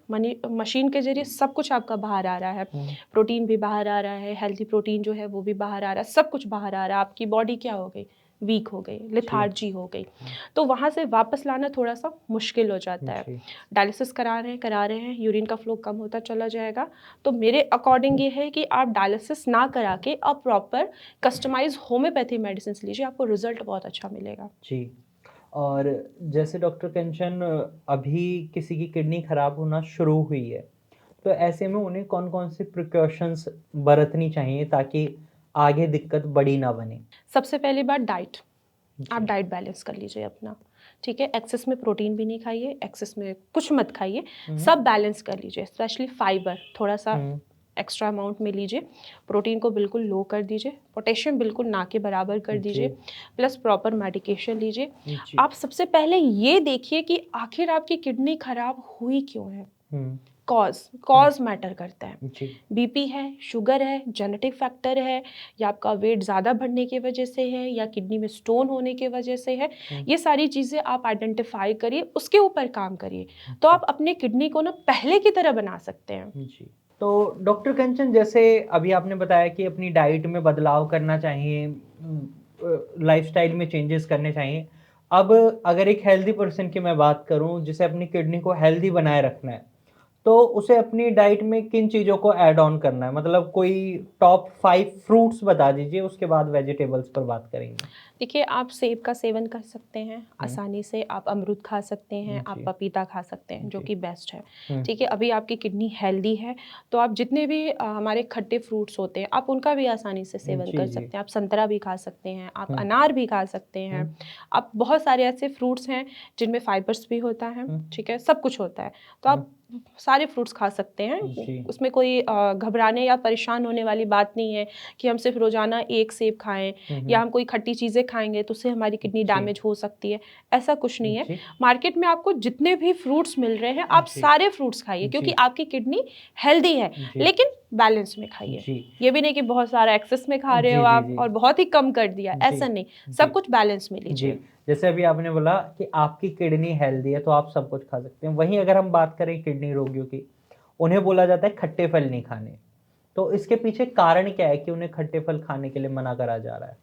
मशीन के ज़रिए सब कुछ आपका बाहर आ रहा है। हुँ। प्रोटीन भी बाहर आ रहा है, हेल्दी प्रोटीन जो है वो भी बाहर आ रहा है, सब कुछ बाहर आ रहा है। आपकी बॉडी क्या हो गई? वीक हो गई, जी। लेथार्जी हो गई। हुँ, तो वहाँ से वापस लाना थोड़ा-सा मुश्किल हो जाता है। जी। डायलिसिस करा रहे हैं, यूरिन का फ्लो कम होता चला जाएगा। तो मेरे अकॉर्डिंग ये है कि आप डायलिसिस ना करा के आप प्रॉपर कस्टमाइज़ होम्योपैथी मेडिसिन्स लीजिए, आपको रिज़ल्ट बहुत अच्छा मिलेगा। जी। और जैसे डॉक्टर कंचन, अभी किसी की किडनी खराब होना शुरू हुई है, तो ऐसे में उन्हें कौन-कौन से प्रिकॉशंस बरतनी चाहिए ताकि आगे दिक्कत बड़ी ना बने? सबसे पहली बात डाइट। आप जी। डाइट बैलेंस कर लीजिए अपना, ठीक है? एक्सेस में प्रोटीन भी नहीं खाइए, एक्सेस में कुछ मत खाइए, हुँ, सब बैलेंस कर लीजिए, स्पेशली फाइबर थोड़ा-सा हुँ, एक्स्ट्रा अमाउंट में लीजिए, प्रोटीन को बिल्कुल लो कर दीजिए, पोटेशियम बिल्कुल ना के बराबर कर जी, दीजिए, प्लस प्रॉपर मेडिकेशन लीजिए। जी। आप सबसे पहले ये देखिए कि आखिर आपकी किडनी खराब हुई क्यों है? हुँ, हुँ, कॉज़ मैटर करता है। जी, बीपी है, शुगर है, जेनेटिक फैक्टर है या आपका वेट ज़्यादा बढ़ने की वजह से है या किडनी में स्टोन होने की वजह से है, हुँ, ये सारी चीज़ें आप आइडेंटिफ़ाई करिए, उसके ऊपर काम करिए। तो जी, आप अपनी किडनी को ना पहले की तरह बना सकते हैं। जी। तो डॉक्टर कंचन, जैसे अभी आपने बताया कि अपनी डाइट में बदलाव करना चाहिए, लाइफ़स्टाइल में चेंजेस करने चाहिए। अब अगर एक हेल्दी पर्सन की मैं बात करूँ जिसे अपनी किडनी को हेल्दी बनाए रखना है, तो उसे अपनी डाइट में किन चीज़ों को ऐड ऑन करना है? मतलब कोई टॉप 5 फ्रूट्स बता दीजिए, उसके बाद वेजिटेबल्स पर बात करेंगे। देखिए, आप सेब का सेवन कर सकते हैं हुँ, आसानी से, आप अमरूद खा सकते हैं, आप जी, पपीता खा सकते हैं, जो जी। कि बेस्ट है। हुँ, ठीक है, अभी आपकी किडनी हेल्दी है, तो आप जितने भी हमारे खट्टे फ्रूट्स होते हैं, आप उनका भी आसानी से सेवन जी, कर जी। सकते हैं। आप संतरा भी खा सकते हैं, आप हुँ, अनार भी खा सकते हुँ, हैं। आप बहुत सारे ऐसे फ्रूट्स हैं, जिनमें फाइबर्स भी होता है, हुँ, ठीक है, सब कुछ होता है। तो हुँ, आप सारे फ्रूट्स खा सकते हैं। जी, उसमें कोई घबराने या परेशान होने वाली बात नहीं है कि हम सिर्फ रोज़ाना 1 सेब खाएँ हुँ, या हुँ, हम कोई खट्टी चीज़ें खाएँगे तो उससे हमारी किडनी जी, डैमेज हो सकती है, ऐसा कुछ नहीं है। जी, मार्केट में आपको जितने भी फ्रूट्स मिल रहे हैं, आप जी, सारे फ्रूट्स खाइए जी, क्योंकि आपकी किडनी हेल्दी है, जी, लेकिन बैलेंस में खाइए। जी, ये भी नहीं कि बहुत सारा एक्सेस में खा रहे हो जी, जी, आप जी, और बहुत ही कम कर दिया, जी, ऐसा नहीं। जी, सब कुछ बैलेंस में जी। लीजिए। जैसे अभी आपने बोला कि आपकी किडनी हेल्दी है, तो आप सब कुछ खा सकते हैं। वहीं अगर हम बात करें किडनी रोगियों की, उन्हें बोला जाता है खट्टे फल नहीं खाने। तो इसके पीछे कारण क्या है कि उन्हें खट्टे फल खाने के लिए मना करा जा रहा है?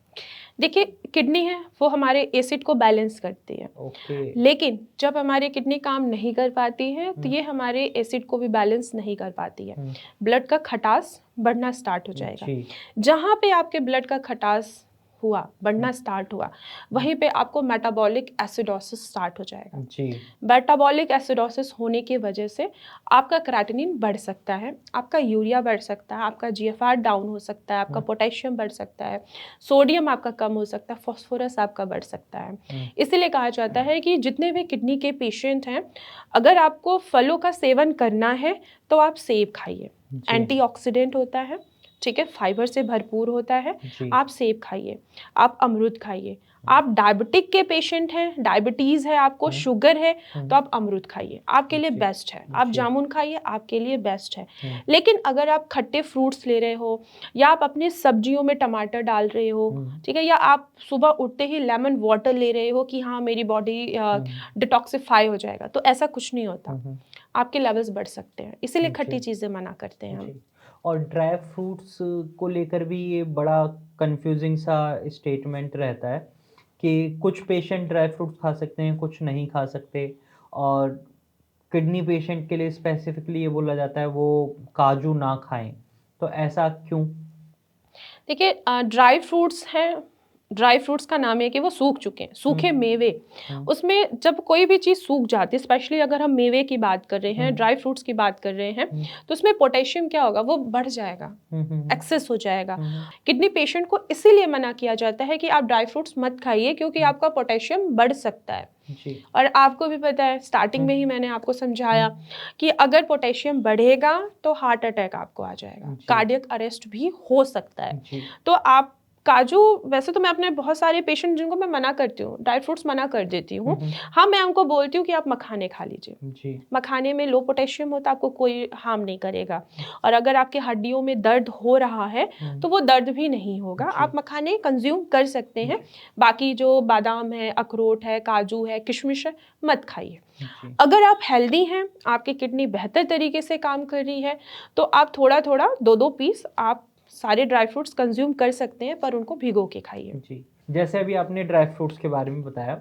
देखिए, किडनी है, वो हमारे एसिड को बैलेंस करती है। ओके। लेकिन जब हमारी किडनी काम नहीं कर पाती है, तो हुँ, ये हमारे एसिड को भी बैलेंस नहीं कर पाती है। हुँ, ब्लड का खटास बढ़ना स्टार्ट हो जाएगा। जी, जहाँ पे आपके ब्लड का खटास हुआ, हुँ, बढ़ना स्टार्ट हुआ, हुँ, वहीं पे आपको मेटाबॉलिक एसिडोसिस स्टार्ट हो जाएगा। जी, मेटाबॉलिक एसिडोसिस होने की वजह से आपका क्रेटिनिन बढ़ सकता है, आपका यूरिया बढ़ सकता है, आपका जीएफआर डाउन हो सकता है, आपका हुँ, पोटेशियम बढ़ सकता है, सोडियम आपका कम हो सकता है, फास्फोरस आपका बढ़ सकता है। हुँ, इसीलिए कहा जाता है कि जितने भी किडनी के पेशेंट हैं, अगर आपको फलों का सेवन करना है, तो आप सेब खाइए। जी, एंटीऑक्सीडेंट होता है, ठीक है, फाइबर से भरपूर होता है। जी। आप सेब खाइए, आप अमरूद खाइए। आप डायबिटिक के पेशेंट हैं, डायबिटीज़ है आपको, शुगर है, तो आप अमरूद खाइए, आपके लिए जी। बेस्ट है। आप जी। जामुन खाइए, आपके लिए बेस्ट है। लेकिन अगर आप खट्टे फ्रूट्स ले रहे हो या आप अपनी सब्जियों में टमाटर डाल रहे हो, ठीक है, या आप सुबह उठते ही लेमन वाटर ले रहे हो कि हाँ मेरी बॉडी डिटॉक्सिफाई हो जाएगा, तो ऐसा कुछ नहीं होता। आपके लेवल्स बढ़ सकते हैं, इसीलिए खट्टी चीज़ें मना करते हैं हम। जी। और ड्राई फ्रूट्स को लेकर भी ये बड़ा कंफ्यूजिंग सा स्टेटमेंट रहता है कि कुछ पेशेंट ड्राई फ्रूट्स खा सकते हैं, कुछ नहीं खा सकते। और किडनी पेशेंट के लिए स्पेसिफिकली ये बोला जाता है वो काजू ना खाएं। तो ऐसा क्यों? देखिए ड्राई फ्रूट्स हैं, ड्राई फ्रूट्स का नाम है कि वो सूख चुके हैं, सूखे मेवे। उसमें जब कोई भी चीज़ सूख जाती है, स्पेशली अगर हम मेवे की बात कर रहे हैं, ड्राई फ्रूट्स की बात कर रहे हैं, तो उसमें पोटेशियम क्या होगा, वो बढ़ जाएगा, एक्सेस हो जाएगा। किडनी पेशेंट को इसीलिए मना किया जाता है कि आप ड्राई फ्रूट्स मत खाइए क्योंकि आपका पोटेशियम बढ़ सकता है। जी। और आपको भी पता है, स्टार्टिंग में ही मैंने आपको समझाया कि अगर पोटेशियम बढ़ेगा तो हार्ट अटैक आपको आ जाएगा, कार्डियक अरेस्ट भी हो सकता है। जी। तो आप काजू, वैसे तो मैं अपने बहुत सारे पेशेंट जिनको मैं मना करती हूँ, ड्राई फ्रूट्स मना कर देती हूँ। हाँ, मैं उनको बोलती हूँ कि आप मखाने खा लीजिए। जी। मखाने में लो पोटेशियम होता है, आपको कोई हार्म नहीं करेगा। और अगर आपके हड्डियों में दर्द हो रहा है तो वो दर्द भी नहीं होगा। आप मखाने कंज्यूम कर सकते हैं। बाकी जो बादाम है, अखरोट है, काजू है, किशमिश है, मत खाइए। अगर आप हेल्दी हैं, आपकी किडनी बेहतर तरीके से काम कर रही है, तो आप थोड़ा थोड़ा 2-2 पीस आप सारे ड्राई फ्रूट्स कंज्यूम कर सकते हैं, पर उनको भिगो के खाइए। जी। जैसे अभी आपने ड्राई फ्रूट्स के बारे में बताया,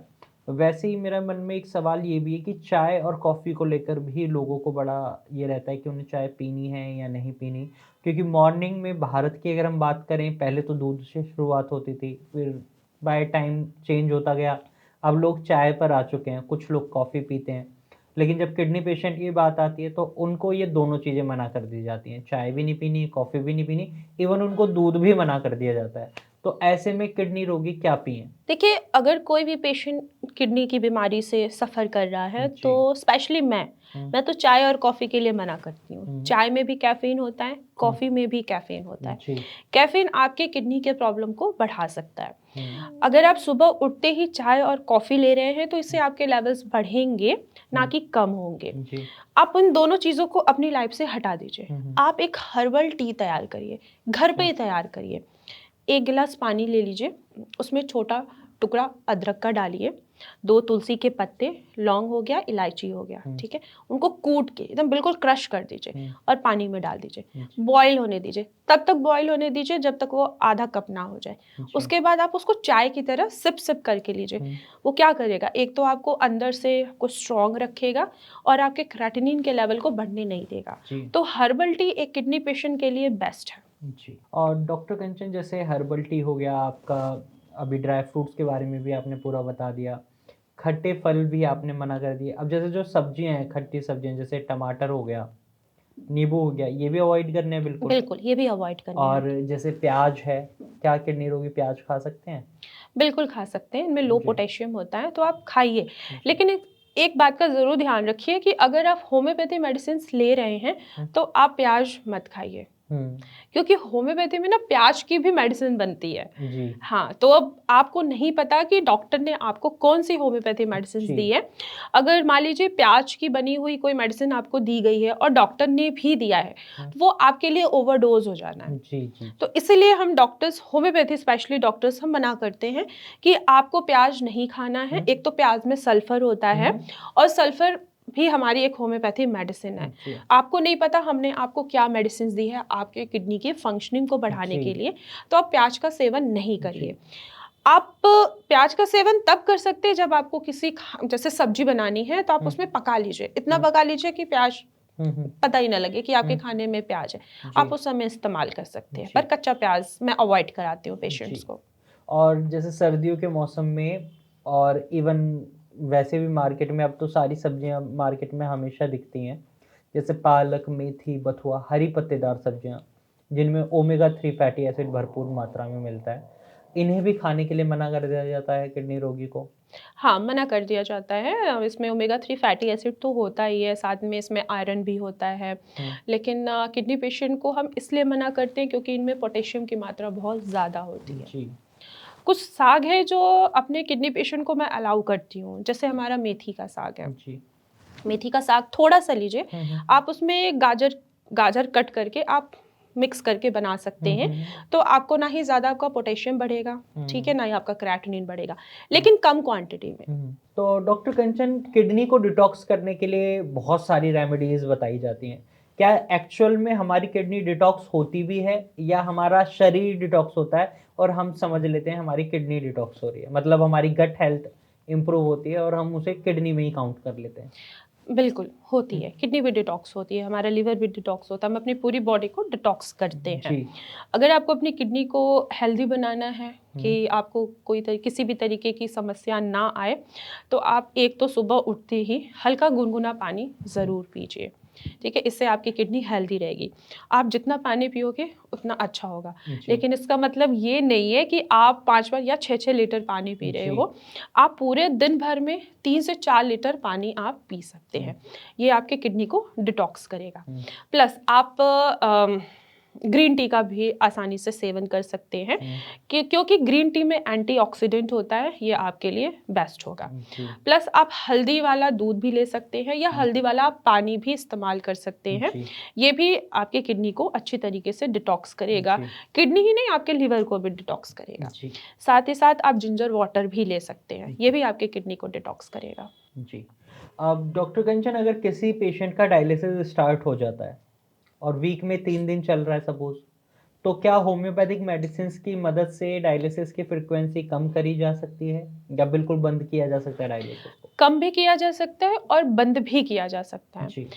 वैसे ही मेरा मन में एक सवाल ये भी है कि चाय और कॉफ़ी को लेकर भी लोगों को बड़ा ये रहता है कि उन्हें चाय पीनी है या नहीं पीनी। क्योंकि मॉर्निंग में भारत की अगर हम बात करें, पहले तो दूध से शुरुआत होती थी, फिर बाय टाइम चेंज होता गया, अब लोग चाय पर आ चुके हैं, कुछ लोग कॉफ़ी पीते हैं। लेकिन जब किडनी पेशेंट की बात आती है तो उनको ये दोनों चीज़ें मना कर दी जाती हैं, चाय भी नहीं पीनी, कॉफ़ी भी नहीं पीनी, इवन उनको दूध भी मना कर दिया जाता है। तो ऐसे में किडनी रोगी क्या पिएँ? देखिए, अगर कोई भी पेशेंट किडनी की बीमारी से सफ़र कर रहा है, जी। तो स्पेशली मैं तो चाय और कॉफ़ी के लिए मना करती हूँ। चाय में भी कैफ़ीन होता है, कॉफ़ी में भी कैफ़ीन होता है। जी। कैफ़ीन आपके किडनी के प्रॉब्लम को बढ़ा सकता है। अगर आप सुबह उठते ही चाय और कॉफ़ी ले रहे हैं, तो इससे आपके लेवल्स बढ़ेंगे, ना कि कम होंगे। जी। आप उन दोनों चीज़ों को अपनी लाइफ़ से हटा दीजिए। आप एक हर्बल टी तैयार करिए, घर पे ही तैयार करिए। 1 गिलास पानी ले लीजिए, उसमें छोटा टुकड़ा अदरक का डालिए, 2 तुलसी के पत्ते, लौंग हो गया, इलायची हो गया, ठीक है? उनको कूट के एकदम बिल्कुल क्रश कर दीजिए और पानी में डाल दीजिए। बॉयल होने दीजिए, तब तक बॉयल होने दीजिए जब तक वो आधा कप ना हो जाए। उसके बाद आप उसको चाय की तरह सिप-सिप करके लीजिए। वो क्या करेगा, एक तो आपको अंदर से आपको स्ट्रॉन्ग रखेगा और आपके क्रेटिनिन के लेवल को बढ़ने नहीं देगा। तो हर्बल टी एक किडनी पेशेंट के लिए बेस्ट है। जी। और डॉक्टर कंचन, जैसे हर्बल टी हो गया आपका, अभी ड्राई फ्रूट्स के बारे में भी आपने पूरा बता दिया, खट्टे फल भी आपने मना कर दिए। अब जैसे जो सब्जियां हैं, खट्टी सब्जियां, जैसे टमाटर हो गया, नींबू हो गया, ये भी अवॉइड करने हैं बिल्कुल। बिल्कुल, ये भी अवॉइड करनी है और आपकी। जैसे प्याज है, क्या किडनी रोगी प्याज खा सकते हैं? बिल्कुल खा सकते हैं, इनमें लो जी। पोटेशियम होता है, तो आप खाइए। लेकिन एक बात का ज़रूर ध्यान रखिए कि अगर आप होम्योपैथी मेडिसिन्स ले रहे हैं, तो आप प्याज मत खाइए। क्योंकि होम्योपैथी में ना प्याज की भी मेडिसिन बनती है। जी। हाँ, तो अब आपको नहीं पता कि डॉक्टर ने आपको कौन-सी होम्योपैथी मेडिसिन्स जी। दी है। अगर मान लीजिए प्याज की बनी हुई कोई मेडिसिन आपको दी गई है और डॉक्टर ने भी दिया है, वो आपके लिए ओवरडोज़ हो जाना है। जी। जी। तो इसीलिए हम डॉक्टर्स, होम्योपैथी स्पेशली डॉक्टर्स, हम मना करते हैं कि आपको प्याज नहीं खाना है। एक तो प्याज में सल्फर होता है और सल्फर भी हमारी एक होम्योपैथी मेडिसिन है। जी। आपको नहीं पता हमने आपको क्या मेडिसिन दी है आपके किडनी की फंक्शनिंग को बढ़ाने जी। के लिए, तो आप प्याज का सेवन नहीं करिए। आप प्याज का सेवन तब कर सकते हैं जब आपको जैसे सब्जी बनानी है तो आप उसमें पका लीजिए, इतना पका लीजिए कि प्याज पता ही ना लगे कि आपके खाने में प्याज है। आप उस समय इस्तेमाल कर सकते हैं, पर कच्चा प्याज मैं अवॉइड कराती हूँ पेशेंट्स को। और जैसे सर्दियों के मौसम में, और इवन वैसे भी मार्केट में अब तो सारी सब्जियां मार्केट में हमेशा दिखती हैं, जैसे पालक, मेथी, बथुआ, हरी पत्तेदार सब्जियां, जिनमें ओमेगा 3 फैटी एसिड भरपूर मात्रा में मिलता है, इन्हें भी खाने के लिए मना कर दिया जाता है किडनी रोगी को। हाँ, मना कर दिया जाता है। इसमें ओमेगा 3 फैटी एसिड तो होता ही है, साथ में इसमें आयरन भी होता है। लेकिन किडनी पेशेंट को हम इसलिए मना करते हैं क्योंकि इनमें पोटेशियम की मात्रा बहुत ज़्यादा होती है। जी। कुछ साग है जो अपने किडनी पेशेंट को मैं अलाउ करती हूँ, जैसे हमारा मेथी का साग है। जी। मेथी का साग थोड़ा-सा लीजिए, आप उसमें गाजर कट करके आप मिक्स करके बना सकते हैं, तो आपको ना ही ज़्यादा आपका पोटेशियम बढ़ेगा, ठीक है, ना ही आपका क्रेटिनिन बढ़ेगा, लेकिन कम क्वांटिटी में। तो डॉक्टर कंचन, किडनी को डिटॉक्स करने के लिए बहुत सारी रेमेडीज बताई जाती हैं। क्या एक्चुअल में हमारी किडनी डिटॉक्स होती भी है, या हमारा शरीर डिटॉक्स होता है और हम समझ लेते हैं हमारी किडनी डिटॉक्स हो रही है, मतलब हमारी गट हेल्थ इंप्रूव होती है और हम उसे किडनी में ही काउंट कर लेते हैं? बिल्कुल, होती है। किडनी भी डिटॉक्स होती है, हमारा लिवर भी डिटॉक्स होता है, हम अपनी पूरी बॉडी को डिटॉक्स करते हैं। जी। अगर आपको अपनी किडनी को हेल्दी बनाना है कि आपको किसी भी तरीके की समस्या ना आए, तो आप एक तो सुबह उठते ही हल्का गुनगुना पानी ज़रूर पीजिए, ठीक है? इससे आपकी किडनी हेल्दी रहेगी। आप जितना पानी पियोगे, उतना अच्छा होगा। लेकिन इसका मतलब ये नहीं है कि आप 5 बार या 6-6 लीटर पानी पी रहे हो। आप पूरे दिन भर में 3 से 4 लीटर पानी आप पी सकते हैं। ये आपके किडनी को डिटॉक्स करेगा। प्लस आप ग्रीन टी का भी आसानी से सेवन कर सकते हैं क्योंकि ग्रीन टी में एंटीऑक्सीडेंट होता है, ये आपके लिए बेस्ट होगा। प्लस आप हल्दी वाला दूध भी ले सकते हैं या हल्दी वाला आप पानी भी इस्तेमाल कर सकते हैं। ये भी आपके किडनी को अच्छी तरीके से डिटॉक्स करेगा। किडनी ही नहीं, आपके लिवर को भी डिटॉक्स करेगा। साथ ही साथ आप जिंजर वाटर भी ले सकते हैं, ये भी आपके किडनी को डिटॉक्स करेगा। जी। अब डॉक्टर कंचन, अगर किसी पेशेंट का डायलिसिस स्टार्ट हो जाता है और वीक में 3 दिन चल रहा है सपोज, तो क्या होम्योपैथिक मेडिसिन की मदद से डायलिसिस की फ्रीक्वेंसी कम करी जा सकती है, या बिल्कुल बंद किया जा सकता है डायलिसिस को? कम भी किया जा सकता है और बंद भी किया जा सकता है। जी।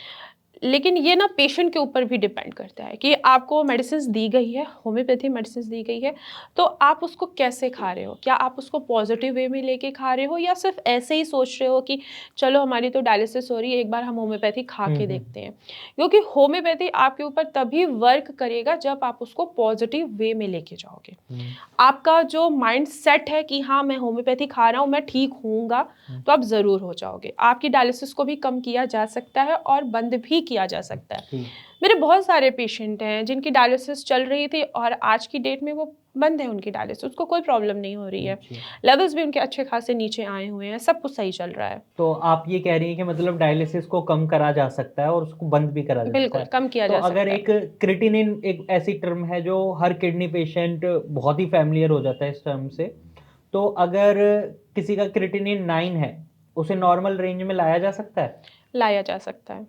लेकिन ये ना पेशेंट के ऊपर भी डिपेंड करता है कि आपको मेडिसिन दी गई है, होम्योपैथी मेडिसिन दी गई है, तो आप उसको कैसे खा रहे हो? क्या आप उसको पॉजिटिव वे में लेके खा रहे हो, या सिर्फ ऐसे ही सोच रहे हो कि चलो हमारी तो डायलिसिस हो रही है, एक बार हम होम्योपैथी खा के देखते हैं? क्योंकि होम्योपैथी आपके ऊपर तभी वर्क करेगा जब आप उसको पॉजिटिव वे में लेके जाओगे। आपका जो माइंड सेट है कि हाँ मैं होम्योपैथी खा रहा हूँ, मैं ठीक होऊंगा, तो आप ज़रूर हो जाओगे। आपकी डायलिसिस को भी कम किया जा सकता है और बंद भी किया जा सकता है। मेरे बहुत सारे पेशेंट हैं जिनकी डायलिसिस चल रही थी और आज की डेट में वो बंद है, उनकी डायलिसिस, उसको कोई प्रॉब्लम नहीं हो रही है, लेवल्स भी उनके अच्छे खासे नीचे आए हुए हैं, सब कुछ सही चल रहा है। तो आप ये कह रही हैं कि मतलब डायलिसिस को कम करा जा सकता है और उसको बंद भी करा जा सकता है? बिल्कुल कम किया जा तो सकता अगर है। एक क्रिटिनिन एक ऐसी टर्म है जो हर किडनी पेशेंट बहुत ही फैमिलियर हो जाता है इस टर्म से, तो अगर किसी का क्रिटिनिन 9 है, उसे नॉर्मल रेंज में लाया जा सकता है? लाया जा सकता है,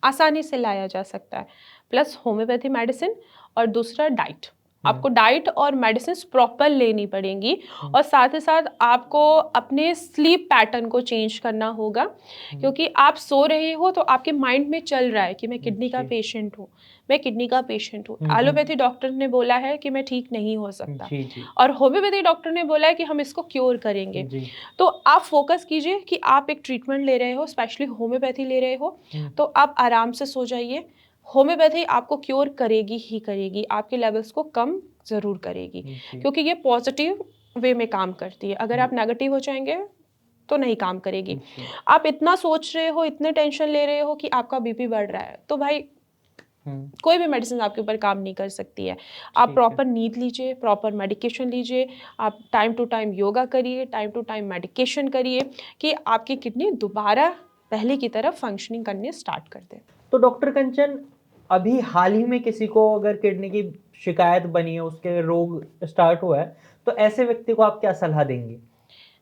आसानी से लाया जा सकता है। प्लस होम्योपैथी मेडिसिन और दूसरा डाइट, आपको डाइट और मेडिसिन प्रॉपर लेनी पड़ेंगी, और साथ ही साथ आपको अपने स्लीप पैटर्न को चेंज करना होगा, क्योंकि आप सो रहे हो तो आपके माइंड में चल रहा है कि मैं किडनी का पेशेंट हूँ, मैं किडनी का पेशेंट हूँ। एलोपैथी डॉक्टर ने बोला है कि मैं ठीक नहीं हो सकता, और होम्योपैथी डॉक्टर ने बोला है कि हम इसको क्योर करेंगे। तो आप फोकस कीजिए कि आप एक ट्रीटमेंट ले रहे हो, स्पेशली होम्योपैथी ले रहे हो, तो आप आराम से सो जाइए। होम्योपैथी आपको क्योर करेगी ही करेगी, आपके लेवल्स को कम ज़रूर करेगी, क्योंकि ये पॉजिटिव वे में काम करती है। अगर आप नेगेटिव हो जाएंगे तो नहीं काम करेगी। आप इतना सोच रहे हो, इतने टेंशन ले रहे हो कि आपका बीपी बढ़ रहा है, तो भाई कोई भी मेडिसिन आपके ऊपर काम नहीं कर सकती है। आप प्रॉपर नींद लीजिए, प्रॉपर मेडिकेशन लीजिए, आप टाइम टू टाइम योगा करिए, टाइम टू टाइम मेडिकेशन करिए, कि आपकी किडनी दोबारा पहले की तरह फंक्शनिंग करने स्टार्ट कर दे। तो डॉक्टर कंचन, अभी हाल ही में किसी को अगर किडनी की शिकायत बनी है, उसके रोग स्टार्ट हुआ है, तो ऐसे व्यक्ति को आप क्या सलाह देंगे?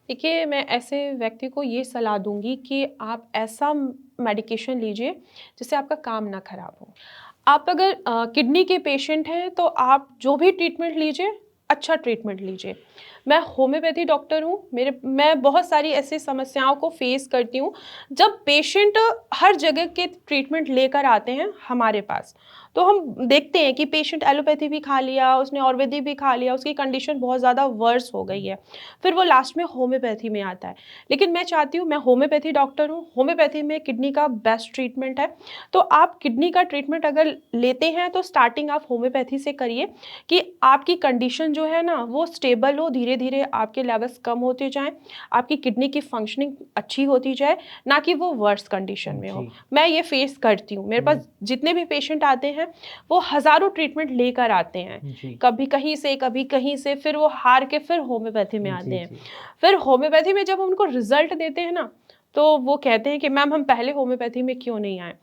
देखिए, मैं ऐसे व्यक्ति को ये सलाह दूंगी कि आप ऐसा मेडिकेशन लीजिए जिससे आपका काम ना खराब हो। आप अगर किडनी के पेशेंट हैं तो आप जो भी ट्रीटमेंट लीजिए, अच्छा ट्रीटमेंट लीजिए। मैं होम्योपैथी डॉक्टर हूँ, मैं बहुत सारी ऐसी समस्याओं को फेस करती हूँ। जब पेशेंट हर जगह के ट्रीटमेंट लेकर आते हैं हमारे पास, तो हम देखते हैं कि पेशेंट एलोपैथी भी खा लिया, उसने आयुर्वेदिक भी खा लिया, उसकी कंडीशन बहुत ज़्यादा वर्स हो गई है। फिर वो लास्ट में होम्योपैथी में आता है। लेकिन मैं चाहती हूँ, मैं होम्योपैथी डॉक्टर हूँ, होम्योपैथी में किडनी का बेस्ट ट्रीटमेंट है। तो आप किडनी का ट्रीटमेंट अगर लेते हैं तो स्टार्टिंग आप होम्योपैथी से करिए कि आपकी कंडीशन जो है ना वो स्टेबल हो, धीरे-धीरे आपके लेवल्स कम होते जाएँ, आपकी किडनी की फंक्शनिंग अच्छी होती जाए, ना कि वो वर्स कंडीशन में हो। जी। मैं ये फेस करती हूँ। मेरे पास जितने भी पेशेंट आते हैं, वो हज़ारों ट्रीटमेंट लेकर आते हैं। जी। कभी कहीं से, फिर वो हार के फिर होम्योपैथी में आते जी, हैं। जी। फिर होम्योपैथी में जब हम उनको रिज़ल्ट देते हैं ना, तो वो कहते हैं कि मैम हम पहले होम्योपैथी में क्यों नहीं आए?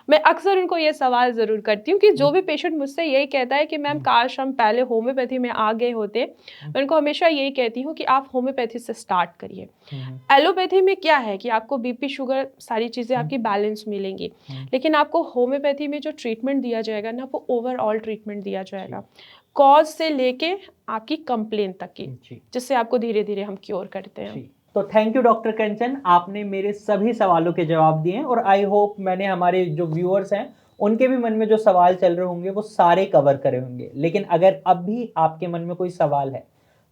मैं अक्सर उनको ये सवाल ज़रूर करती हूँ कि जो भी पेशेंट मुझसे यही कहता है कि मैम काश हम पहले होम्योपैथी में आ गए होते। मैं उनको हमेशा यही कहती हूँ कि आप होम्योपैथी से स्टार्ट करिए। हुँ, एलोपैथी में क्या है कि आपको बीपी, शुगर सारी चीज़ें आपकी बैलेंस मिलेंगी। हुँ। लेकिन आपको होम्योपैथी में जो ट्रीटमेंट दिया जाएगा ना, वो ओवरऑल ट्रीटमेंट दिया जाएगा। जी, कॉज़ से लेके आपकी कंप्लेंट तक की, जी, जिससे आपको धीरे-धीरे हम क्योर करते हैं। जी। तो थैंक यू डॉक्टर कंचन, आपने मेरे सभी सवालों के जवाब दिए हैं और आई होप मैंने हमारे जो व्यूअर्स हैं, उनके भी मन में जो सवाल चल रहे होंगे, वो सारे कवर करे होंगे। लेकिन अगर अब भी आपके मन में कोई सवाल है,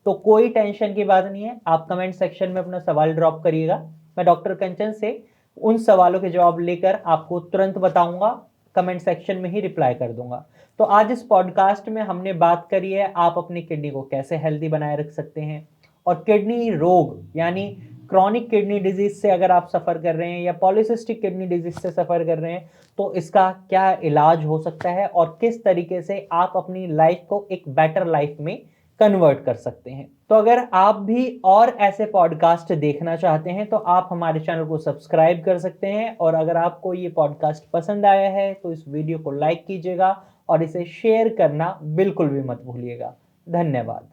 तो कोई टेंशन की बात नहीं है, आप कमेंट सेक्शन में अपना सवाल ड्रॉप करिएगा। मैं डॉक्टर कंचन से उन सवालों के जवाब लेकर आपको तुरंत बताऊँगा, कमेंट सेक्शन में ही रिप्लाई कर दूँगा। तो आज इस पॉडकास्ट में हमने बात करी है, आप अपनी किडनी को कैसे हेल्दी बनाए रख सकते हैं और किडनी रोग यानी क्रॉनिक किडनी डिजीज से अगर आप सफ़र कर रहे हैं या पॉलीसिस्टिक किडनी डिजीज से सफ़र कर रहे हैं तो इसका क्या इलाज हो सकता है और किस तरीके से आप अपनी लाइफ को एक बेटर लाइफ में कन्वर्ट कर सकते हैं। तो अगर आप भी और ऐसे पॉडकास्ट देखना चाहते हैं तो आप हमारे चैनल को सब्सक्राइब कर सकते हैं और अगर आपको ये पॉडकास्ट पसंद आया है तो इस वीडियो को लाइक कीजिएगा और इसे शेयर करना बिल्कुल भी मत भूलिएगा। धन्यवाद।